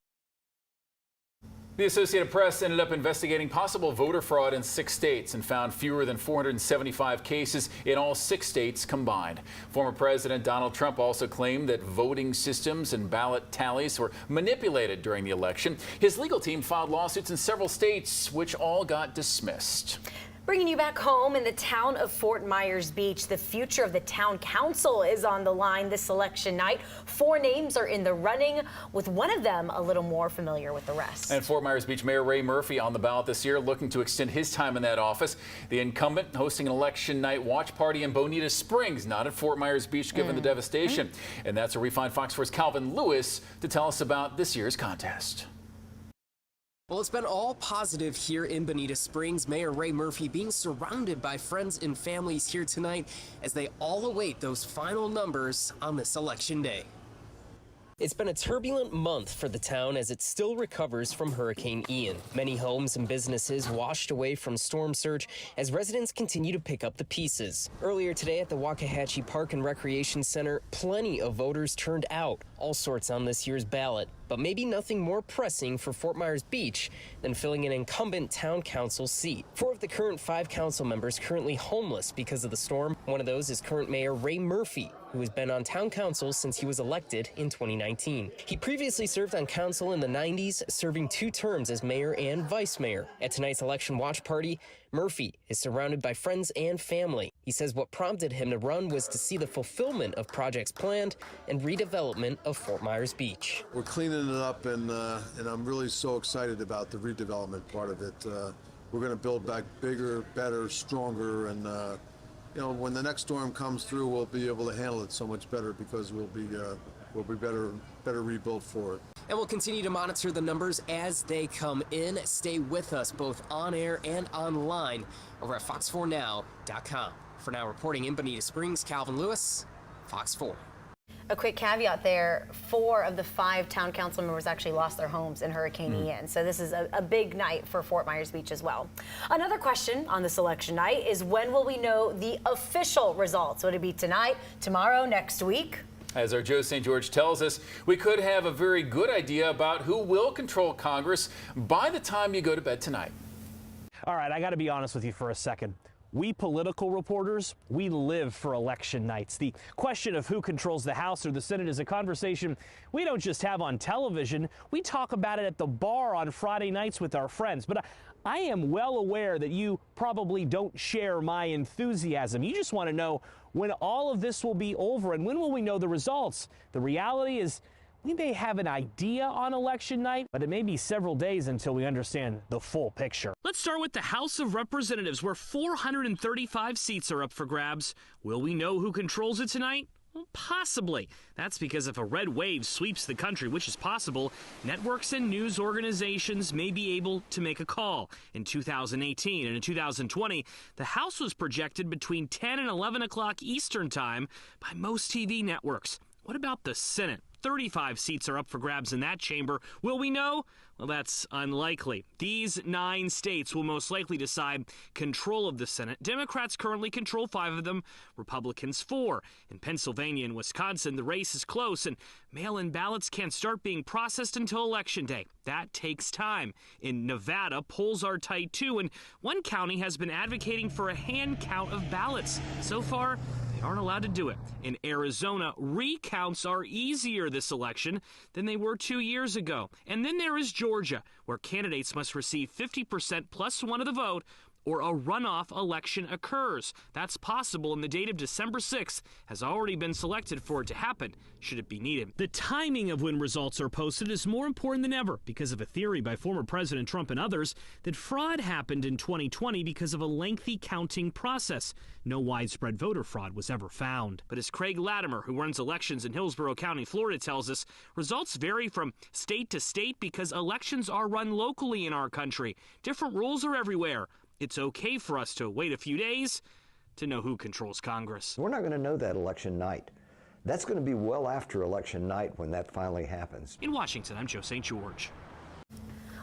Speaker 2: The Associated Press ended up investigating possible voter fraud in 6 states and found fewer than 475 cases in all 6 states combined. Former President Donald Trump also claimed that voting systems and ballot tallies were manipulated during the election. His legal team filed lawsuits in several states, which all got dismissed.
Speaker 6: Bringing you back home in the town of Fort Myers Beach, the future of the town council is on the line this election night. 4 names are in the running, with one of them a little more familiar with the rest.
Speaker 2: And Fort Myers Beach Mayor Ray Murphy on the ballot this year, looking to extend his time in that office. The incumbent hosting an election night watch party in Bonita Springs, not at Fort Myers Beach, given the devastation. And that's where we find Fox 4's Calvin Lewis to tell us about this year's contest.
Speaker 22: Well, it's been all positive here in Bonita Springs. Mayor Ray Murphy being surrounded by friends and families here tonight as they all await those final numbers on this election day. It's been a turbulent month for the town as it still recovers from Hurricane Ian. Many homes and businesses washed away from storm surge as residents continue to pick up the pieces. Earlier today at the Waxahachie Park and Recreation Center, plenty of voters turned out, all sorts on this year's ballot. But maybe nothing more pressing for Fort Myers Beach than filling an incumbent town council seat. 4 of the current 5 council members currently homeless because of the storm. One of those is current Mayor Ray Murphy, who has been on town council since he was elected in 2019. He previously served on council in the 90s, serving 2 terms as mayor and vice mayor. At tonight's election watch party, Murphy is surrounded by friends and family. He says what prompted him to run was to see the fulfillment of projects planned and redevelopment of Fort Myers Beach.
Speaker 23: We're cleaning it up, and I'm really so excited about the redevelopment part of it. We're going to build back bigger, better, stronger, and you know, when the next storm comes through, we'll be able to handle it so much better because we'll be better rebuilt for it.
Speaker 22: And we'll continue to monitor the numbers as they come in. Stay with us both on air and online over at fox4now.com. For now, reporting in Bonita Springs, Calvin Lewis, Fox 4.
Speaker 6: A quick caveat there, 4 of the 5 town council members actually lost their homes in Hurricane Ian. So this is a big night for Fort Myers Beach as well. Another question on this election night is, when will we know the official results? Would it be tonight, tomorrow, next week?
Speaker 2: As our Joe St. George tells us, we could have a very good idea about who will control Congress by the time you go to bed tonight.
Speaker 24: All right, I got to be honest with you for a second. We political reporters, we live for election nights. The question of who controls the House or the Senate is a conversation we don't just have on television. We talk about it at the bar on Friday nights with our friends. But I am well aware that you probably don't share my enthusiasm. You just want to know when all of this will be over and when will we know the results. The reality is, we may have an idea on election night, but it may be several days until we understand the full picture.
Speaker 25: Let's start with the House of Representatives, where 435 seats are up for grabs. Will we know who controls it tonight? Well, possibly. That's because if a red wave sweeps the country, which is possible, networks and news organizations may be able to make a call. In 2018 and in 2020, the House was projected between 10 and 11 o'clock Eastern Time by most TV networks. What about the Senate? 35 seats are up for grabs in that chamber. Will we know? Well, that's unlikely. These 9 states will most likely decide control of the Senate. Democrats currently control 5 of them, Republicans 4. In Pennsylvania and Wisconsin, the race is close, and mail-in ballots can't start being processed until Election Day. That takes time. In Nevada, polls are tight too, and one county has been advocating for a hand count of ballots. So far, they aren't allowed to do it. In Arizona, recounts are easier this election than they were 2 years ago. And then there is Georgia, where candidates must receive 50% plus one of the vote or a runoff election occurs. That's possible, and the date of December 6th has already been selected for it to happen, should it be needed. The timing of when results are posted is more important than ever because of a theory by former President Trump and others that fraud happened in 2020 because of a lengthy counting process. No widespread voter fraud was ever found. But as Craig Latimer, who runs elections in Hillsborough County, Florida, tells us, results vary from state to state because elections are run locally in our country. Different rules are everywhere. It's okay for us to wait a few days to know who controls Congress.
Speaker 9: We're not going to know that election night. That's going to be well after election night when that finally happens.
Speaker 25: In Washington, I'm Joe St. George.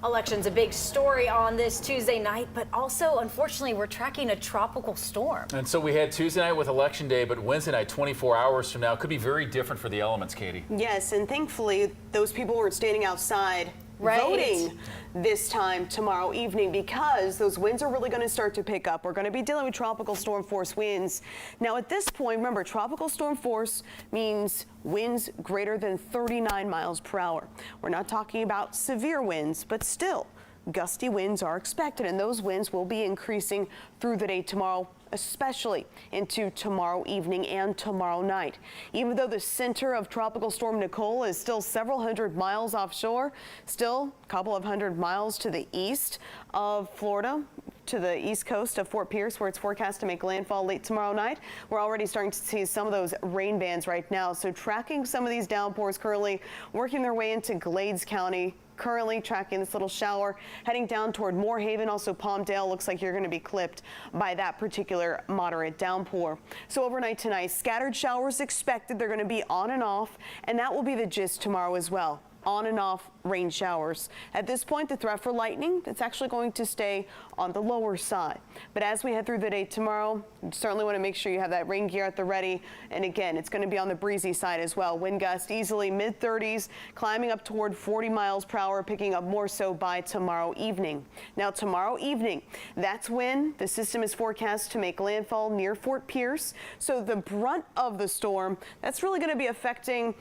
Speaker 6: Election's a big story on this Tuesday night, but also, unfortunately, we're tracking a tropical storm.
Speaker 2: And so we had Tuesday night with Election Day, but Wednesday night, 24 hours from now, could be very different for the elements, Katie.
Speaker 1: Yes, and thankfully, those people weren't standing outside voting this time tomorrow evening because those winds are really going to start to pick up. We're going to be dealing with tropical storm force winds. Now at this point, remember, tropical storm force means winds greater than 39 miles per hour. We're not talking about severe winds, but still gusty winds are expected, and those winds will be increasing through the day tomorrow, especially into tomorrow evening and tomorrow night. Even though the center of Tropical Storm Nicole is still several hundred miles offshore, still a couple of hundred miles to the east of Florida, to the east coast of Fort Pierce, where it's forecast to make landfall late tomorrow night. We're already starting to see some of those rain bands right now. So tracking some of these downpours currently working their way into Glades County. Currently tracking this little shower heading down toward Moorhaven, also Palmdale. Looks like you're going to be clipped by that particular moderate downpour. So overnight tonight, scattered showers expected. They're going to be on and off, and that will be the gist tomorrow as well. On and off rain showers. At this point, the threat for lightning, it's actually going to stay on the lower side. But as we head through the day tomorrow, you certainly want to make sure you have that rain gear at the ready. And again, it's going to be on the breezy side as well. Wind gusts easily mid-30s, climbing up toward 40 miles per hour, picking up more so by tomorrow evening. Now tomorrow evening, that's when the system is forecast to make landfall near Fort Pierce. So the brunt of the storm, that's really going to be affecting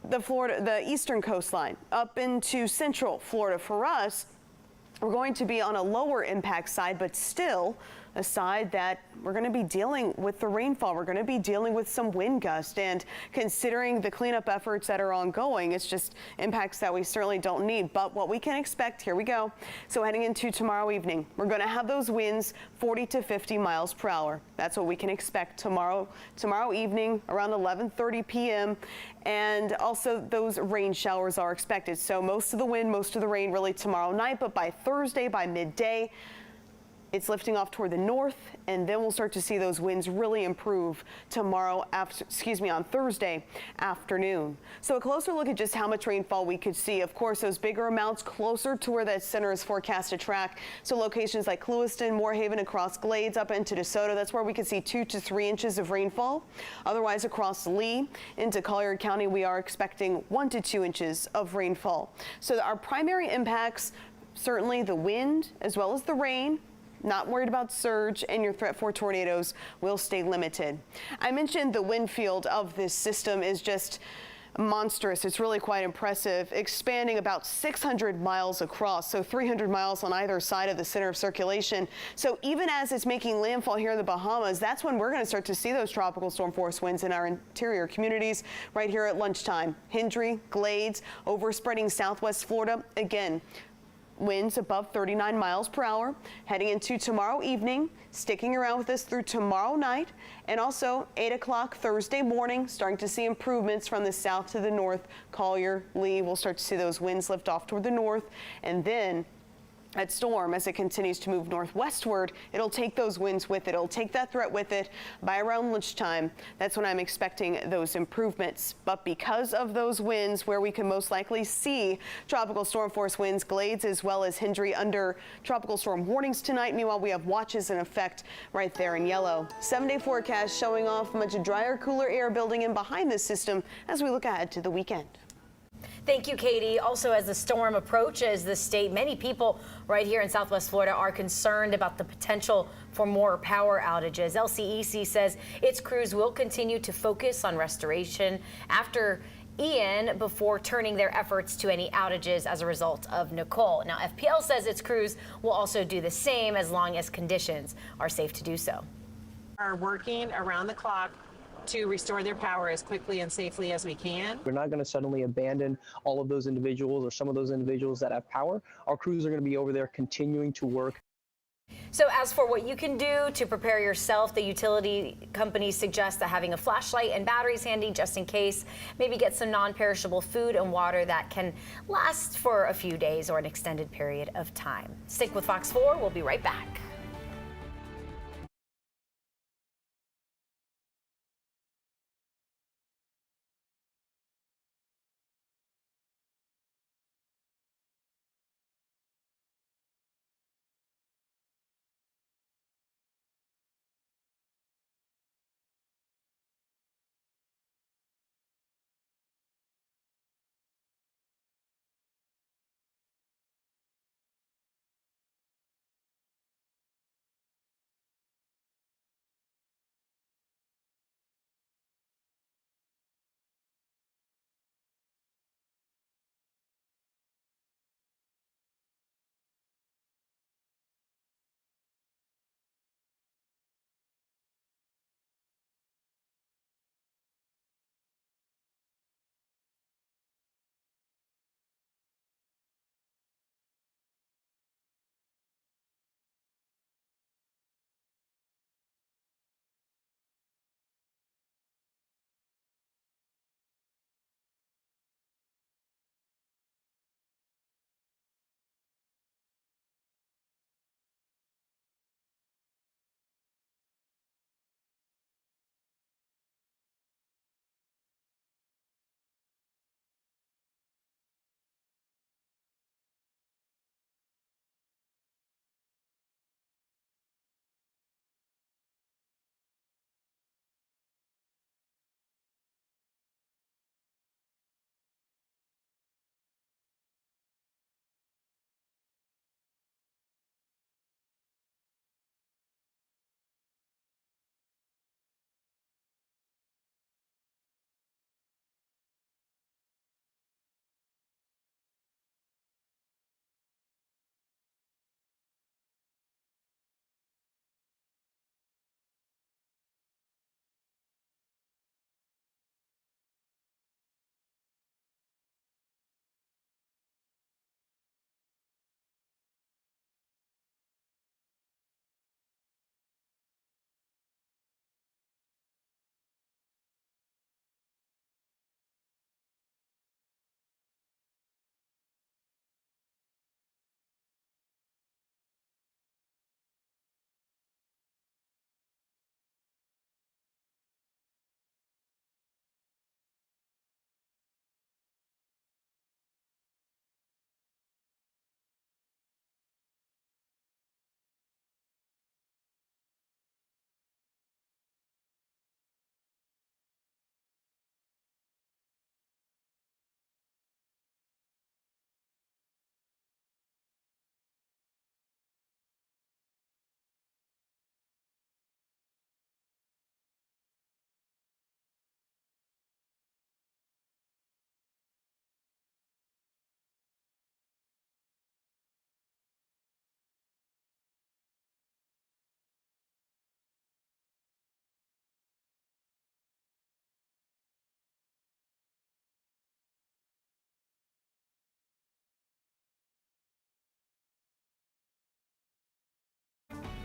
Speaker 1: the eastern coastline up into central Florida. For us, we're going to be on a lower impact side, but still a side that we're going to be dealing with the rainfall. We're going to be dealing with some wind gusts, and considering the cleanup efforts that are ongoing, it's just impacts that we certainly don't need. But what we can expect, here we go. So heading into tomorrow evening, we're going to have those winds 40 to 50 miles per hour. That's what we can expect tomorrow evening around 11:30 p.m. And also those rain showers are expected. So most of the wind, most of the rain really tomorrow night, but by Thursday, by midday, it's lifting off toward the north, and then we'll start to see those winds really improve tomorrow on Thursday afternoon. So a closer look at just how much rainfall we could see. Of course, those bigger amounts closer to where that center is forecast to track. So locations like Clewiston, Moorhaven, across Glades up into DeSoto, that's where we could see 2 to 3 inches of rainfall. Otherwise, across Lee into Collier County, we are expecting 1 to 2 inches of rainfall. So our primary impacts, certainly the wind as well as the rain. Not worried about surge, and your threat for tornadoes will stay limited. I mentioned the wind field of this system is just monstrous. It's really quite impressive, expanding about 600 miles across, so 300 miles on either side of the center of circulation. So even as it's making landfall here in the Bahamas, that's when we're going to start to see those tropical storm force winds in our interior communities right here at lunchtime. Hendry, Glades, overspreading southwest Florida. Again, winds above 39 miles per hour heading into tomorrow evening, sticking around with us through tomorrow night, and also 8 o'clock Thursday morning, starting to see improvements from the south to the north. Collier, Lee, we'll start to see those winds lift off toward the north, and then that storm, as it continues to move northwestward, it'll take those winds with it. It'll take that threat with it by around lunchtime. That's when I'm expecting those improvements. But because of those winds, where we can most likely see tropical storm force winds, Glades as well as Hendry under tropical storm warnings tonight. Meanwhile, we have watches in effect right there in yellow. 7-day forecast showing off much drier, cooler air building in behind this system as we look ahead to the weekend.
Speaker 6: Thank you, Katie. Also, as the storm approaches the state, many people right here in Southwest Florida are concerned about the potential for more power outages. LCEC says its crews will continue to focus on restoration after Ian before turning their efforts to any outages as a result of Nicole. Now, FPL says its crews will also do the same as long as conditions are safe to do so.
Speaker 11: Are working around the clock to restore their power as quickly and safely as we can.
Speaker 12: We're not going to suddenly abandon all of those individuals or some of those individuals that have power. Our crews are going to be over there continuing to work.
Speaker 6: So as for what you can do to prepare yourself, the utility companies suggest that having a flashlight and batteries handy just in case. Maybe get some non-perishable food and water that can last for a few days or an extended period of time. Stick with Fox 4. We'll be right back.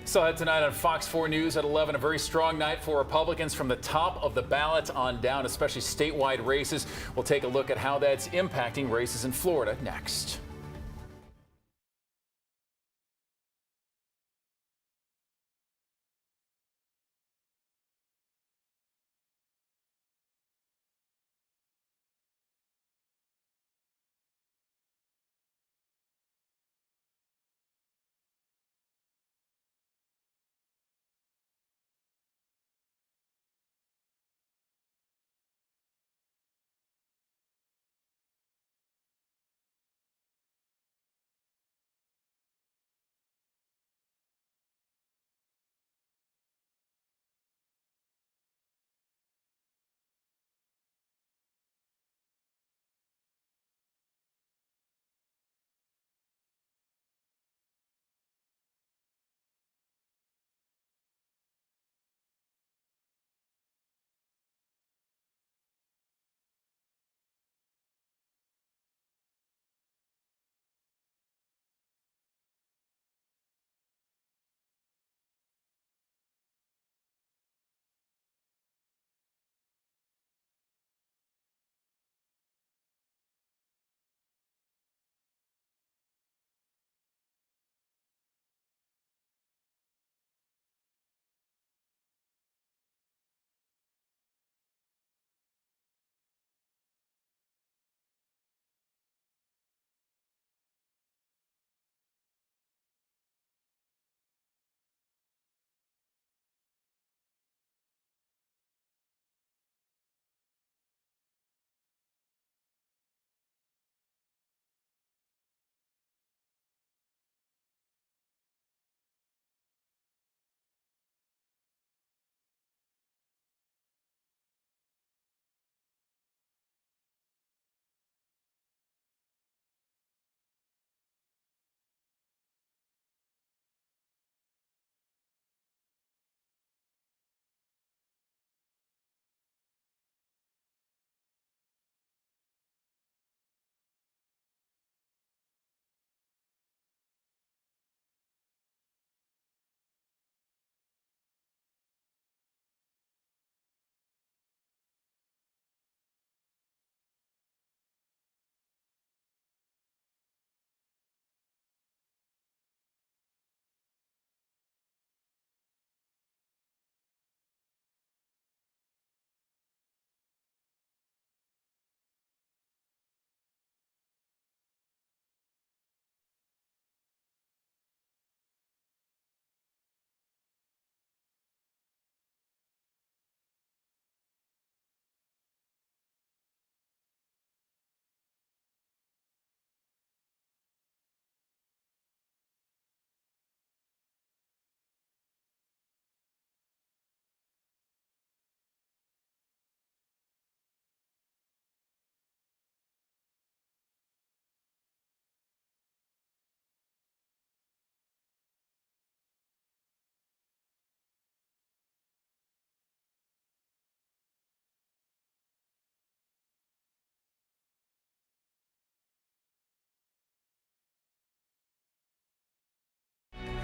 Speaker 2: So ahead tonight on Fox 4 News at 11, a very strong night for Republicans from the top of the ballot on down, especially statewide races. We'll take a look at how that's impacting races in Florida next.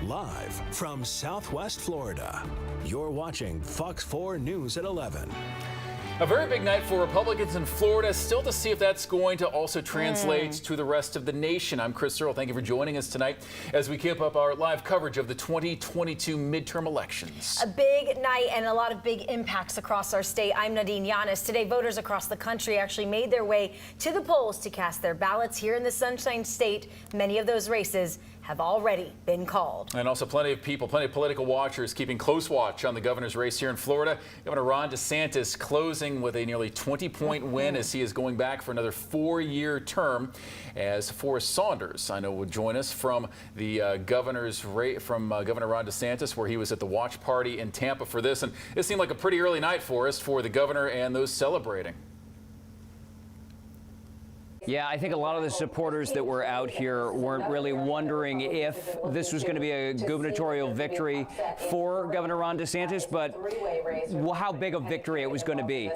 Speaker 5: Live from Southwest Florida, you're watching Fox 4 News at 11.
Speaker 2: A very big night for Republicans in Florida. Still to see if that's going to also translate to the rest of the nation. I'm Chris Searle. Thank you for joining us tonight as we keep up our live coverage of the 2022 midterm elections.
Speaker 6: A big night and a lot of big impacts across our state. I'm Nadine Yanis. Today, voters across the country actually made their way to the polls to cast their ballots here in the Sunshine State. Many of those races have already been called.
Speaker 2: And also plenty of people, plenty of political watchers keeping close watch on the governor's race here in Florida. Governor Ron DeSantis closing with a nearly 20-point win as he is going back for another 4-year term. As Forrest Saunders, I know, will join us from the governor's race, from Governor Ron DeSantis, where he was at the watch party in Tampa for this. And it seemed like a pretty early night, Forrest, for the governor and those celebrating.
Speaker 13: Yeah, I think a lot of the supporters that were out here weren't really wondering if this was going to be a gubernatorial victory for Governor Ron DeSantis, but how big a victory it was going to be.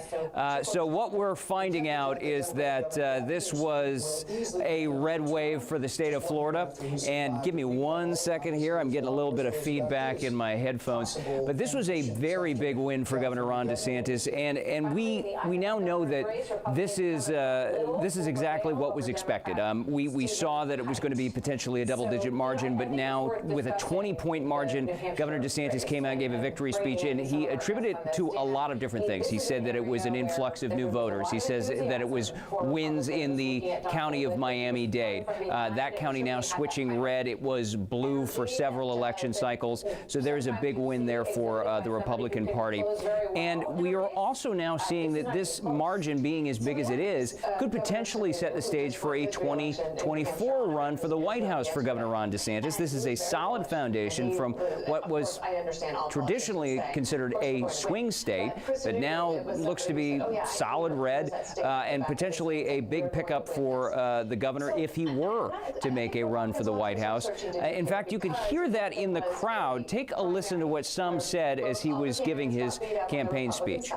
Speaker 13: So what we're finding out is that this was a red wave for the state of Florida. And give me 1 second here. I'm getting a little bit of feedback in my headphones. But this was a very big win for Governor Ron DeSantis. And we now know that this is exactly what was expected. We saw that it was going to be potentially a double-digit margin, but now with a 20-point margin, Governor DeSantis came out and gave a victory speech, and he attributed it to a lot of different things. He said that it was an influx of new voters. He says that it was wins in the county of Miami-Dade. That county now switching red. It was blue for several election cycles, so there's a big win there for the Republican Party. And we are also now seeing that this margin, being as big as it is, could potentially set the stage for a 2024 run for the White House for Governor Ron DeSantis. This is a solid foundation from what was traditionally considered a swing state, but now looks to be solid red and potentially a big pickup for the governor if he were to make a run for the White House. In fact, you could hear that in the crowd. Take a listen to what some said as he was giving his campaign speech.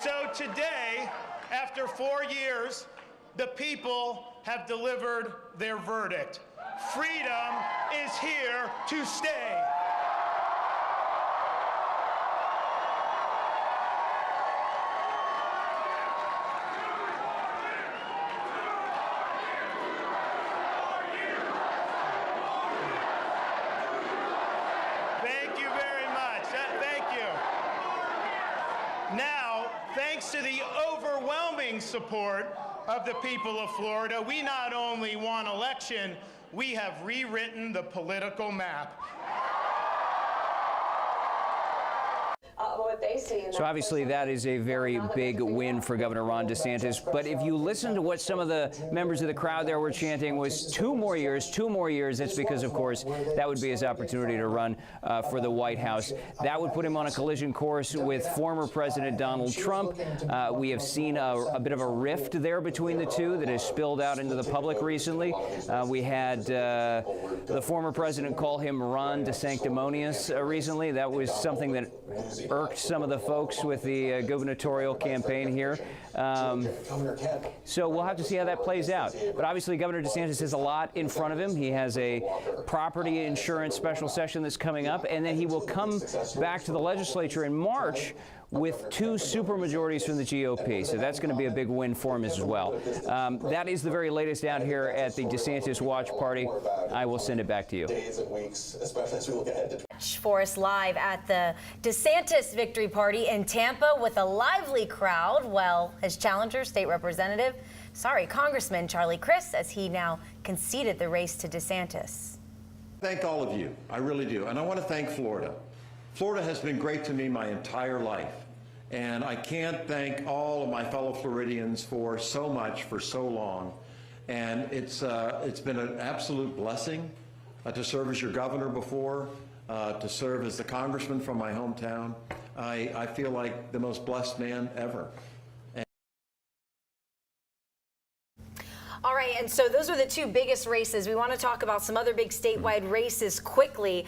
Speaker 8: So today, after 4 years, the people have delivered their verdict. Freedom is here to stay. Thank you very much. Thank you. Now, thanks to the overwhelming support of the people of Florida, we not only won election, we have rewritten the political map.
Speaker 13: So obviously that is a very big win for Governor Ron DeSantis. But if you listen to what some of the members of the crowd there were chanting was 2 more years, 2 more years. That's because, of course, that would be his opportunity to run for the White House. That would put him on a collision course with former President Donald Trump. We have seen a bit of a rift there between the two that has spilled out into the public recently. We had the former president call him Ron DeSanctimonious recently. That was something that irked some of the folks with the gubernatorial campaign here. So we'll have to see how that plays out. But obviously, Governor DeSantis has a lot in front of him. He has a property insurance special session that's coming up, and then he will come back to the legislature in March with 2 supermajorities from the GOP. So that's going to be a big win for him as well. That is the very latest out here at the DeSantis watch party. I will send it back to you.
Speaker 6: For us live at the DeSantis victory party in Tampa with a lively crowd. Well, his challenger, Congressman Charlie Crist, as he now conceded the race to DeSantis.
Speaker 10: Thank all of you. I really do. And I want to thank Florida. Florida has been great to me my entire life. And I can't thank all of my fellow Floridians for so much for so long. And it's been an absolute blessing to serve as your governor before, to serve as the congressman from my hometown. I feel like the most blessed man ever.
Speaker 6: All right, and so those are the 2 biggest races. We want to talk about some other big statewide races quickly.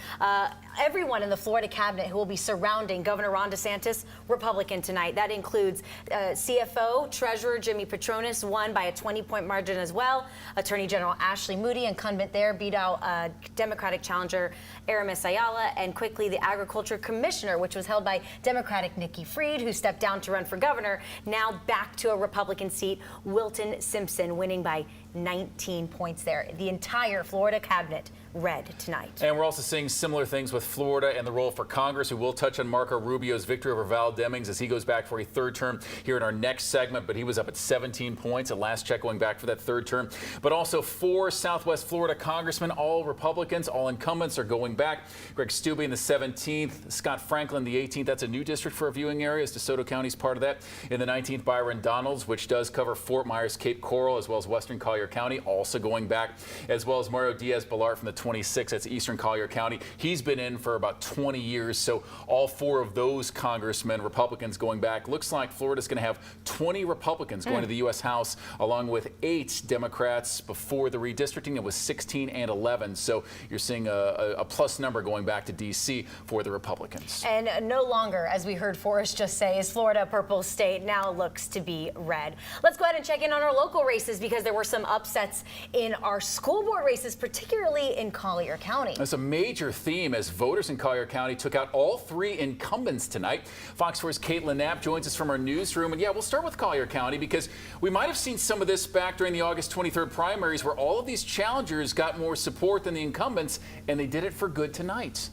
Speaker 6: everyone in the Florida cabinet who will be surrounding Governor Ron DeSantis, Republican tonight. That includes CFO, Treasurer Jimmy Patronis, won by a 20-point margin as well. Attorney General Ashley Moody, incumbent there, beat out Democratic challenger Aramis Ayala, and quickly the Agriculture Commissioner, which was held by Democratic Nikki Fried, who stepped down to run for governor, now back to a Republican seat, Wilton Simpson, winning by 19 points there. The entire Florida cabinet red tonight.
Speaker 2: And we're also seeing similar things with Florida and the role for Congress. We will touch on Marco Rubio's victory over Val Demings as he goes back for a third term here in our next segment, but he was up at 17 points at last check going back for that third term. But also 4 Southwest Florida congressmen, all Republicans, all incumbents, are going back. Greg Steube in the 17th, Scott Franklin the 18th. That's a new district for a viewing area, as DeSoto County is part of that. In the 19th, Byron Donalds, which does cover Fort Myers, Cape Coral, as well as Western Collier County, also going back, as well as Mario Diaz-Balart from the 26th. That's Eastern Collier County. He's been in for about 20 years, so all 4 of those congressmen, Republicans, going back. Looks like Florida's going to have 20 Republicans going to the U.S. House, along with 8 Democrats. Before the redistricting, it was 16 and 11, so you're seeing a plus number going back to D.C. for the Republicans.
Speaker 6: And no longer, as we heard Forrest just say, is Florida a purple state. Now looks to be red. Let's go ahead and check in on our local races, because there were some upsets in our school board races, particularly in Collier County.
Speaker 2: That's a major theme as voters in Collier County took out all 3 incumbents tonight. Fox 4's Caitlin Knapp joins us from our newsroom. And yeah, we'll start with Collier County, because we might have seen some of this back during the August 23rd primaries, where all of these challengers got more support than the incumbents, and they did it for good tonight.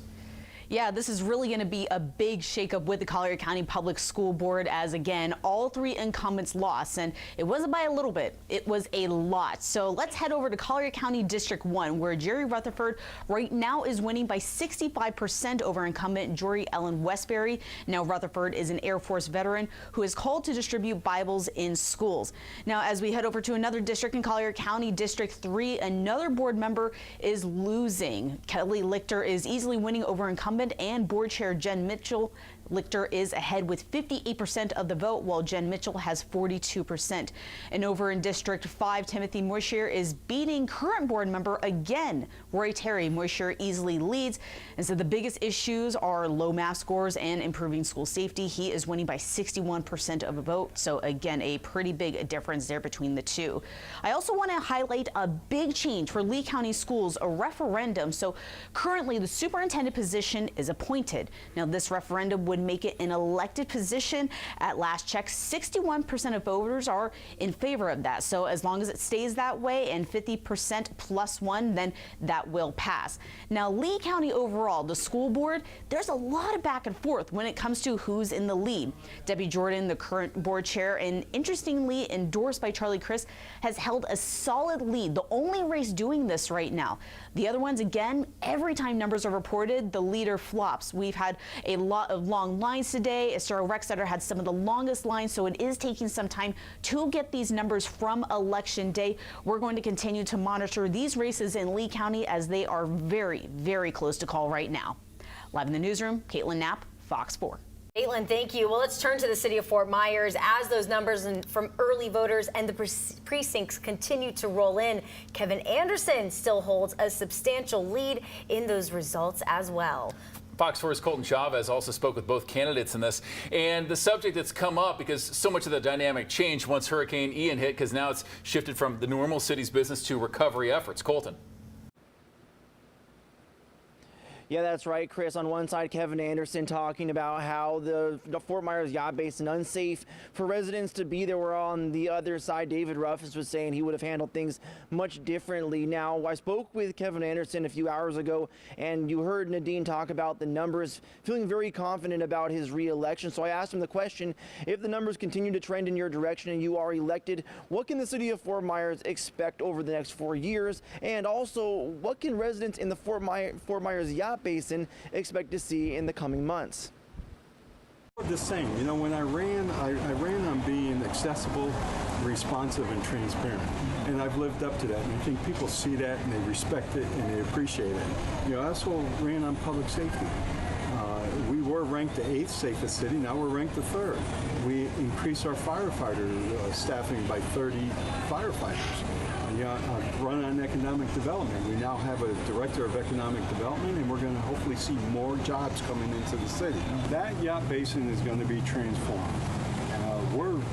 Speaker 20: Yeah, this is really going to be a big shakeup with the Collier County Public School Board, as again, all 3 incumbents lost, and it wasn't by a little bit, it was a lot. So let's head over to Collier County District 1, where Jerry Rutherford right now is winning by 65% over incumbent Jory Ellen Westbury. Now, Rutherford is an Air Force veteran who is called to distribute Bibles in schools. Now, as we head over to another district in Collier County, District 3, another board member is losing. Kelly Lichter is easily winning over incumbent and board chair Jen Mitchell. Lichter is ahead with 58% of the vote, while Jen Mitchell has 42%. And over in District 5, Timothy Moishier is beating current board member again, Roy Terry. Moishier easily leads, and so the biggest issues are low math scores and improving school safety. He is winning by 61% of the vote, so again, a pretty big difference there between the two. I also want to highlight a big change for Lee County Schools, a referendum. So currently, the superintendent position is appointed. Now, this referendum would make it an elected position. At last check, 61% of voters are in favor of that. So as long as it stays that way and 50% plus 1, then that will pass. Now, Lee County overall, the school board, there's a lot of back and forth when it comes to who's in the lead. Debbie Jordan, the current board chair, and interestingly endorsed by Charlie Crist, has held a solid lead, the only race doing this right now. The other ones, again, every time numbers are reported, the leader flops. We've had a lot of long lines today. Estero Rexeter had some of the longest lines, so it is taking some time to get these numbers from Election Day. We're going to continue to monitor these races in Lee County, as they are very, very close to call right now. Live in the newsroom, Caitlin Knapp, Fox 4.
Speaker 6: Caitlin, thank you. Well, let's turn to the city of Fort Myers as those numbers from early voters and the precincts continue to roll in. Kevin Anderson still holds a substantial lead in those results as well.
Speaker 2: Fox 4's Colton Chavez also spoke with both candidates in this, and the subject that's come up because so much of the dynamic changed once Hurricane Ian hit, because now it's shifted from the normal city's business to recovery efforts. Colton.
Speaker 14: Yeah, that's right, Chris. On one side, Kevin Anderson talking about how the Fort Myers yacht basin unsafe for residents to be there. Where on the other side, David Ruffins was saying he would have handled things much differently. Now, I spoke with Kevin Anderson a few hours ago, and you heard Nadine talk about the numbers, feeling very confident about his re-election. So I asked him the question, if the numbers continue to trend in your direction and you are elected, what can the city of Fort Myers expect over the next 4 years? And also, what can residents in the Fort Myers yacht basin expect to see in the coming months?
Speaker 15: The same. You know, when I ran on being accessible, responsive, and transparent. And I've lived up to that. And I think people see that and they respect it and they appreciate it. You know, I also ran on public safety. We were ranked the 8th safest city. Now we're ranked the 3rd. We increased our firefighter staffing by 30 firefighters. run on economic development. We now have a director of economic development, and we're going to hopefully see more jobs coming into the city. That yacht basin is going to be transformed.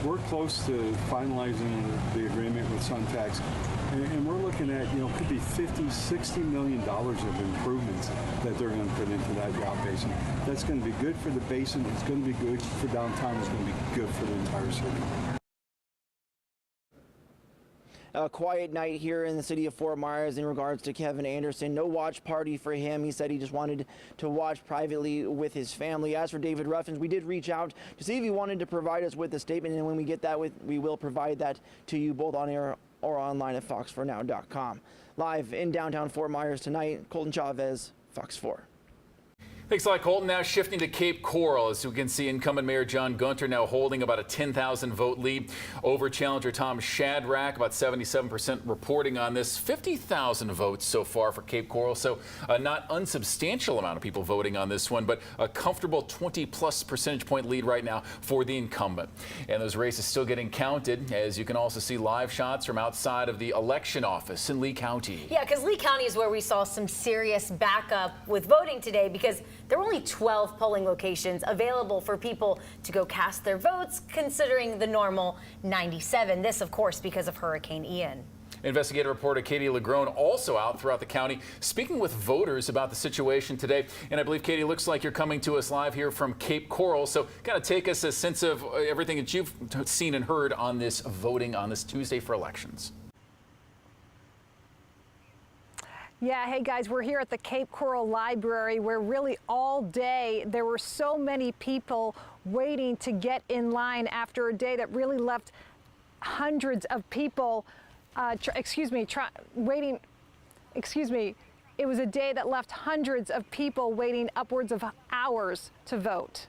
Speaker 15: We're close to finalizing the agreement with Suntax, and we're looking at, could be $50–60 million of improvements that they're going to put into that yacht basin. That's going to be good for the basin. It's going to be good for downtown. It's going to be good for the entire city.
Speaker 14: A quiet night here in the city of Fort Myers in regards to Kevin Anderson. No watch party for him. He said he just wanted to watch privately with his family. As for David Ruffins, we did reach out to see if he wanted to provide us with a statement, and when we get that, we will provide that to you both on air or online at fox4now.com. Live in downtown Fort Myers tonight, Colton Chavez, Fox 4.
Speaker 2: Thanks a lot, Colton. Now shifting to Cape Coral, as we can see, incumbent Mayor John Gunter now holding about a 10,000 vote lead over challenger Tom Shadrack, about 77% reporting on this. 50,000 votes so far for Cape Coral, so a not unsubstantial amount of people voting on this one, but a comfortable 20+ percentage point lead right now for the incumbent. And those races still getting counted, as you can also see live shots from outside of the election office in Lee County.
Speaker 6: Yeah, because Lee County is where we saw some serious backup with voting today, because there were only 12 polling locations available for people to go cast their votes, considering the normal 97. This, of course, because of Hurricane Ian.
Speaker 2: Investigative reporter Katie Lagrone also out throughout the county, speaking with voters about the situation today. And I believe, Katie, looks like you're coming to us live here from Cape Coral. So kind of take us a sense of everything that you've seen and heard on this voting on this Tuesday for elections.
Speaker 4: Yeah, hey guys, we're here at the Cape Coral Library, where really all day there were so many people waiting to get in line after a day that really left hundreds of people, it was a day that left hundreds of people waiting upwards of hours to vote.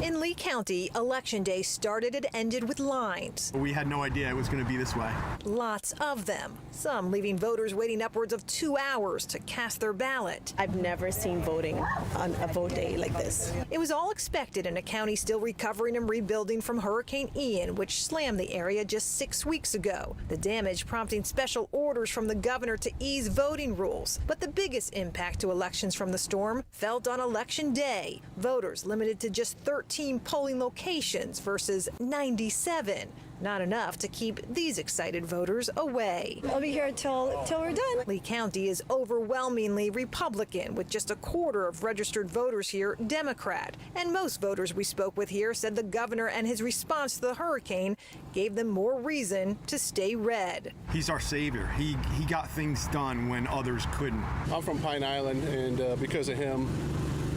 Speaker 16: In Lee County, Election Day started and ended with lines.
Speaker 17: We had no idea it was going to be this way.
Speaker 16: Lots of them, some leaving voters waiting upwards of 2 hours to cast their ballot.
Speaker 18: I've never seen voting on a vote day like this.
Speaker 16: It was all expected in a county still recovering and rebuilding from Hurricane Ian, which slammed the area just 6 weeks ago. The damage prompting special orders from the governor to ease voting rules. But the biggest impact to elections from the storm felt on Election Day. Voters limited to just 13 polling locations versus 97. Not enough to keep these excited voters away.
Speaker 18: I'll be here till we're done.
Speaker 16: Lee County is overwhelmingly Republican, with just a quarter of registered voters here Democrat. And most voters we spoke with here said the governor and his response to the hurricane gave them more reason to stay red.
Speaker 17: He's our savior. He got things done when others couldn't.
Speaker 19: I'm from Pine Island, and because of him,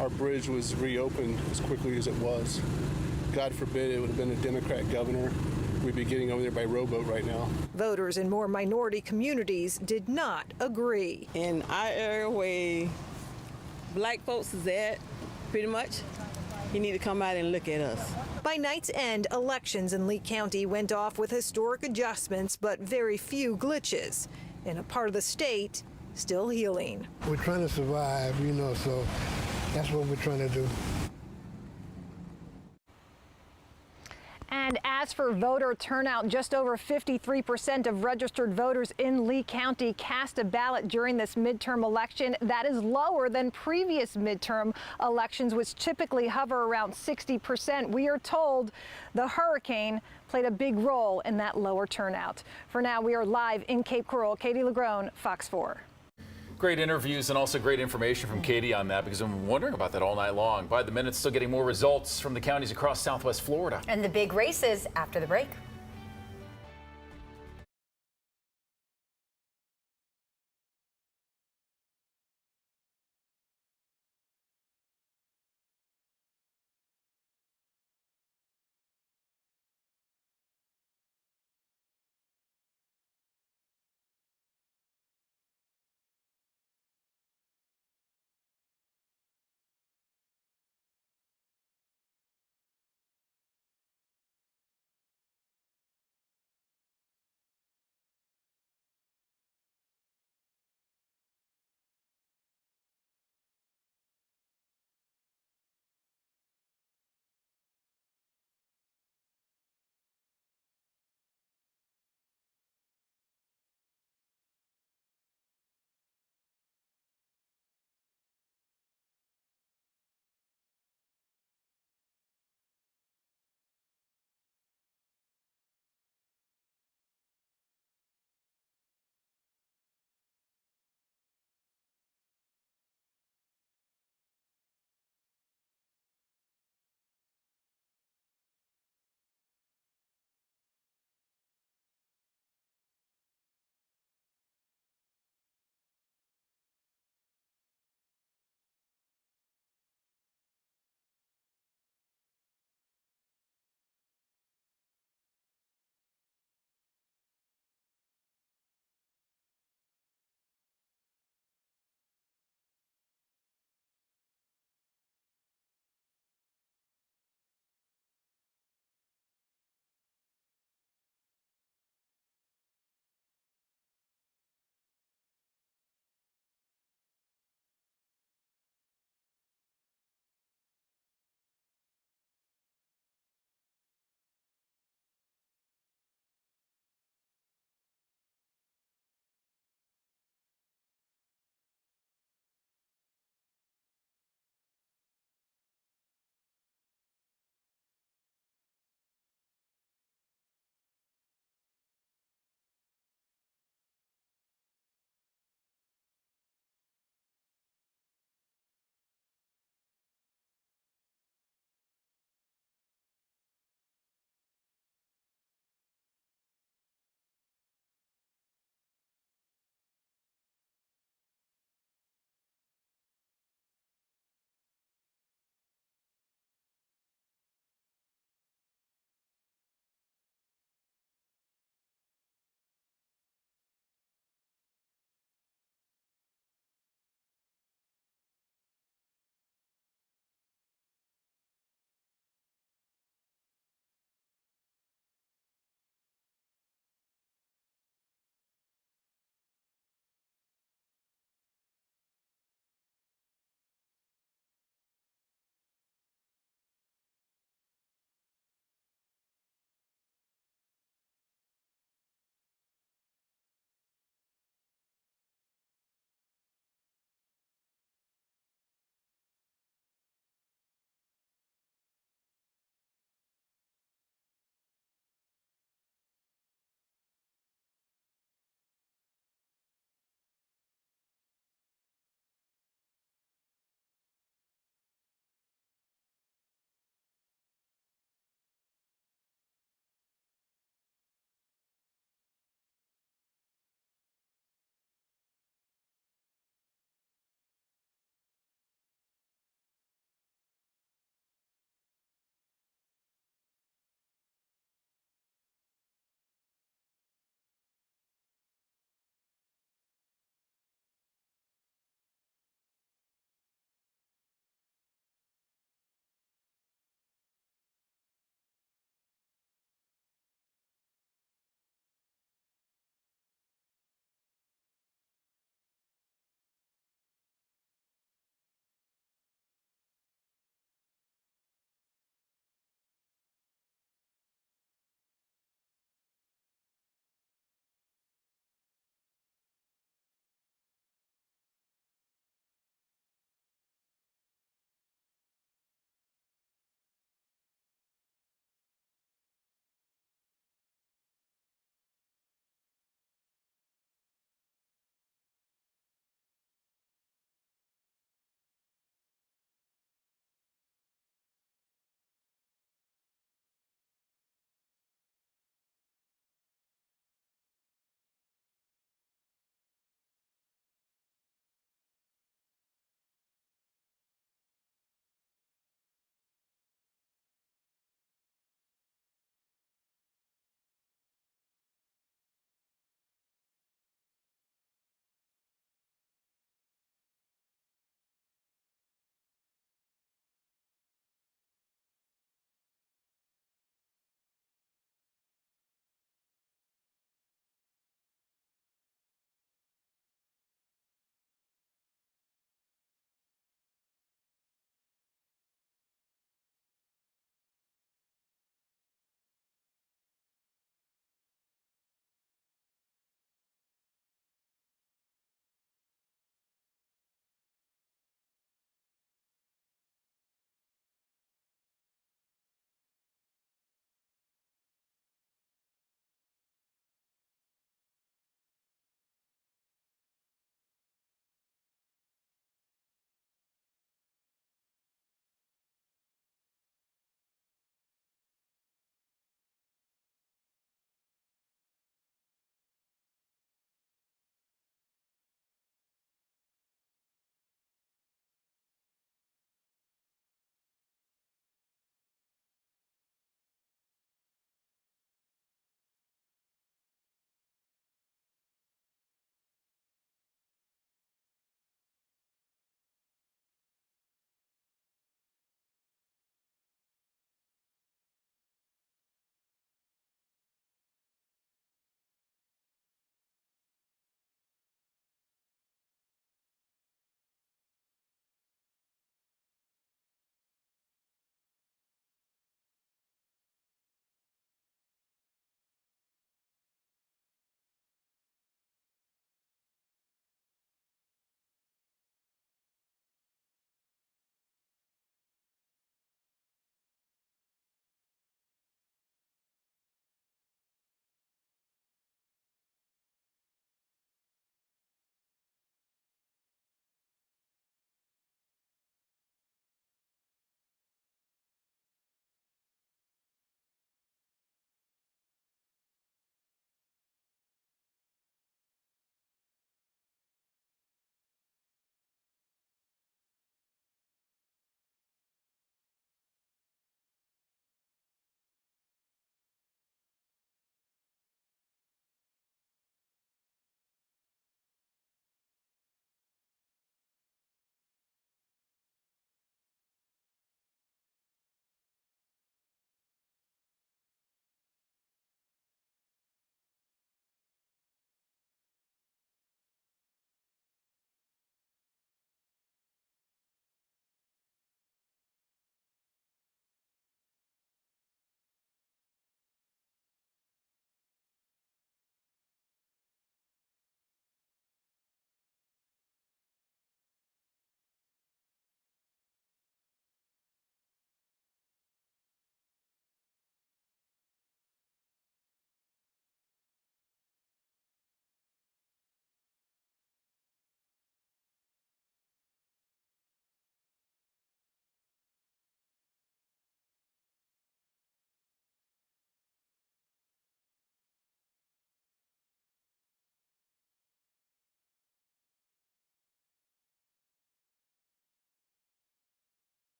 Speaker 19: our bridge was reopened as quickly as it was. God forbid it would have been a Democrat governor. We'd be getting over there by rowboat right now.
Speaker 16: Voters in more minority communities did not agree.
Speaker 18: In our area where black folks is at, pretty much, you need to come out and look at us.
Speaker 16: By night's end, elections in Lee County went off with historic adjustments, but very few glitches. In a part of the state still healing.
Speaker 26: We're trying to survive, so that's what we're trying to do.
Speaker 4: And as for voter turnout, just over 53% of registered voters in Lee County cast a ballot during this midterm election. That is lower than previous midterm elections, which typically hover around 60%. We are told the hurricane played a big role in that lower turnout. For now, we are live in Cape Coral. Katie Lagrone, Fox 4.
Speaker 2: Great interviews and also great information from Katie on that, because I'm wondering about that all night long. By the minute, still getting more results from the counties across Southwest Florida.
Speaker 6: And the big races after the break.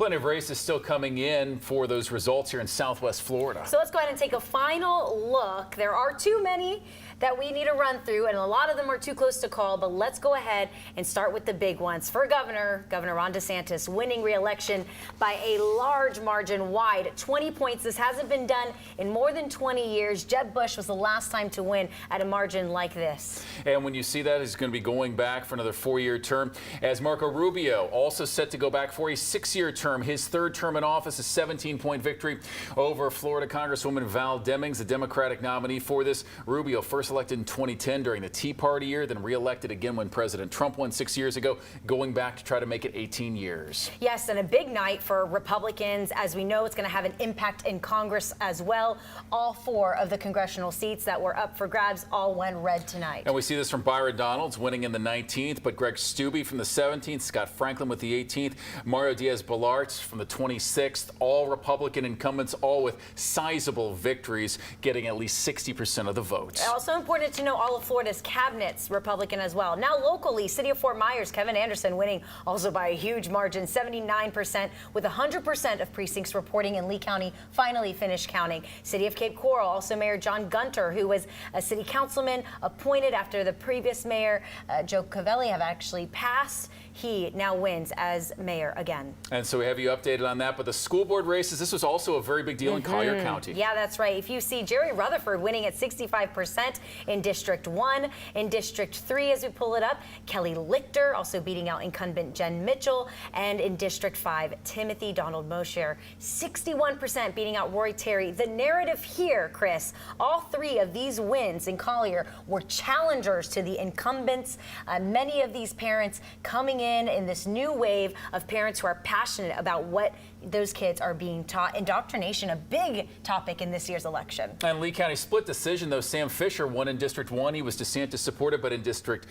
Speaker 2: Plenty of races still coming in for those results here in Southwest Florida.
Speaker 6: So let's go ahead and take a final look. There are too many that we need to run through, and a lot of them are too close to call, but let's go ahead and start with the big ones. For Governor Ron DeSantis winning re-election by a large margin, wide, 20 points. This hasn't been done in more than 20 years. Jeb Bush was the last time to win at a margin like this.
Speaker 2: And when you see that, he's going to be going back for another 4-year term. As Marco Rubio also set to go back for a 6-year term. His third term in office, a 17-point victory over Florida Congresswoman Val Demings, the Democratic nominee for this. Rubio first elected in 2010 during the Tea Party year, then re-elected again when President Trump won 6 years ago, going back to try to make it 18 years.
Speaker 6: Yes, and a big night for Republicans. As we know, it's going to have an impact in Congress as well. All 4 of the congressional seats that were up for grabs all went red tonight.
Speaker 2: And we see this from Byron Donalds winning in the 19th, but Greg Steube from the 17th, Scott Franklin with the 18th, Mario Diaz-Balart from the 26th, all Republican incumbents, all with sizable victories, getting at least 60% of the votes.
Speaker 6: Also important to know all of Florida's cabinets Republican as well. Now locally, City of Fort Myers, Kevin Anderson winning also by a huge margin, 79%, with 100% of precincts reporting in Lee County finally finished counting. City of Cape Coral, also Mayor John Gunter, who was a city councilman appointed after the previous mayor, Joe Covelli, have actually passed. He now wins as mayor again.
Speaker 2: And so we have you updated on that. But the school board races, this was also a very big deal in Collier County.
Speaker 6: Yeah, that's right. If you see Jerry Rutherford winning at 65% in District 1. In District 3, as we pull it up, Kelly Lichter also beating out incumbent Jen Mitchell. And in District 5, Timothy Donald Mosher, 61% beating out Roy Terry. The narrative here, Chris, all 3 of these wins in Collier were challengers to the incumbents. Many of these parents coming in this new wave of parents who are passionate about what those kids are being taught. Indoctrination, a big topic in this year's election.
Speaker 2: And Lee County split decision, though. Sam Fisher won in District 1. He was DeSantis supported, but in District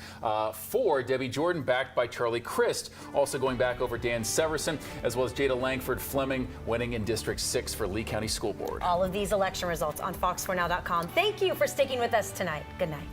Speaker 2: 4, Debbie Jordan backed by Charlie Crist, also going back over Dan Severson, as well as Jada Langford Fleming winning in District 6 for Lee County School Board.
Speaker 6: All of these election results on fox4now.com. Thank you for sticking with us tonight. Good night.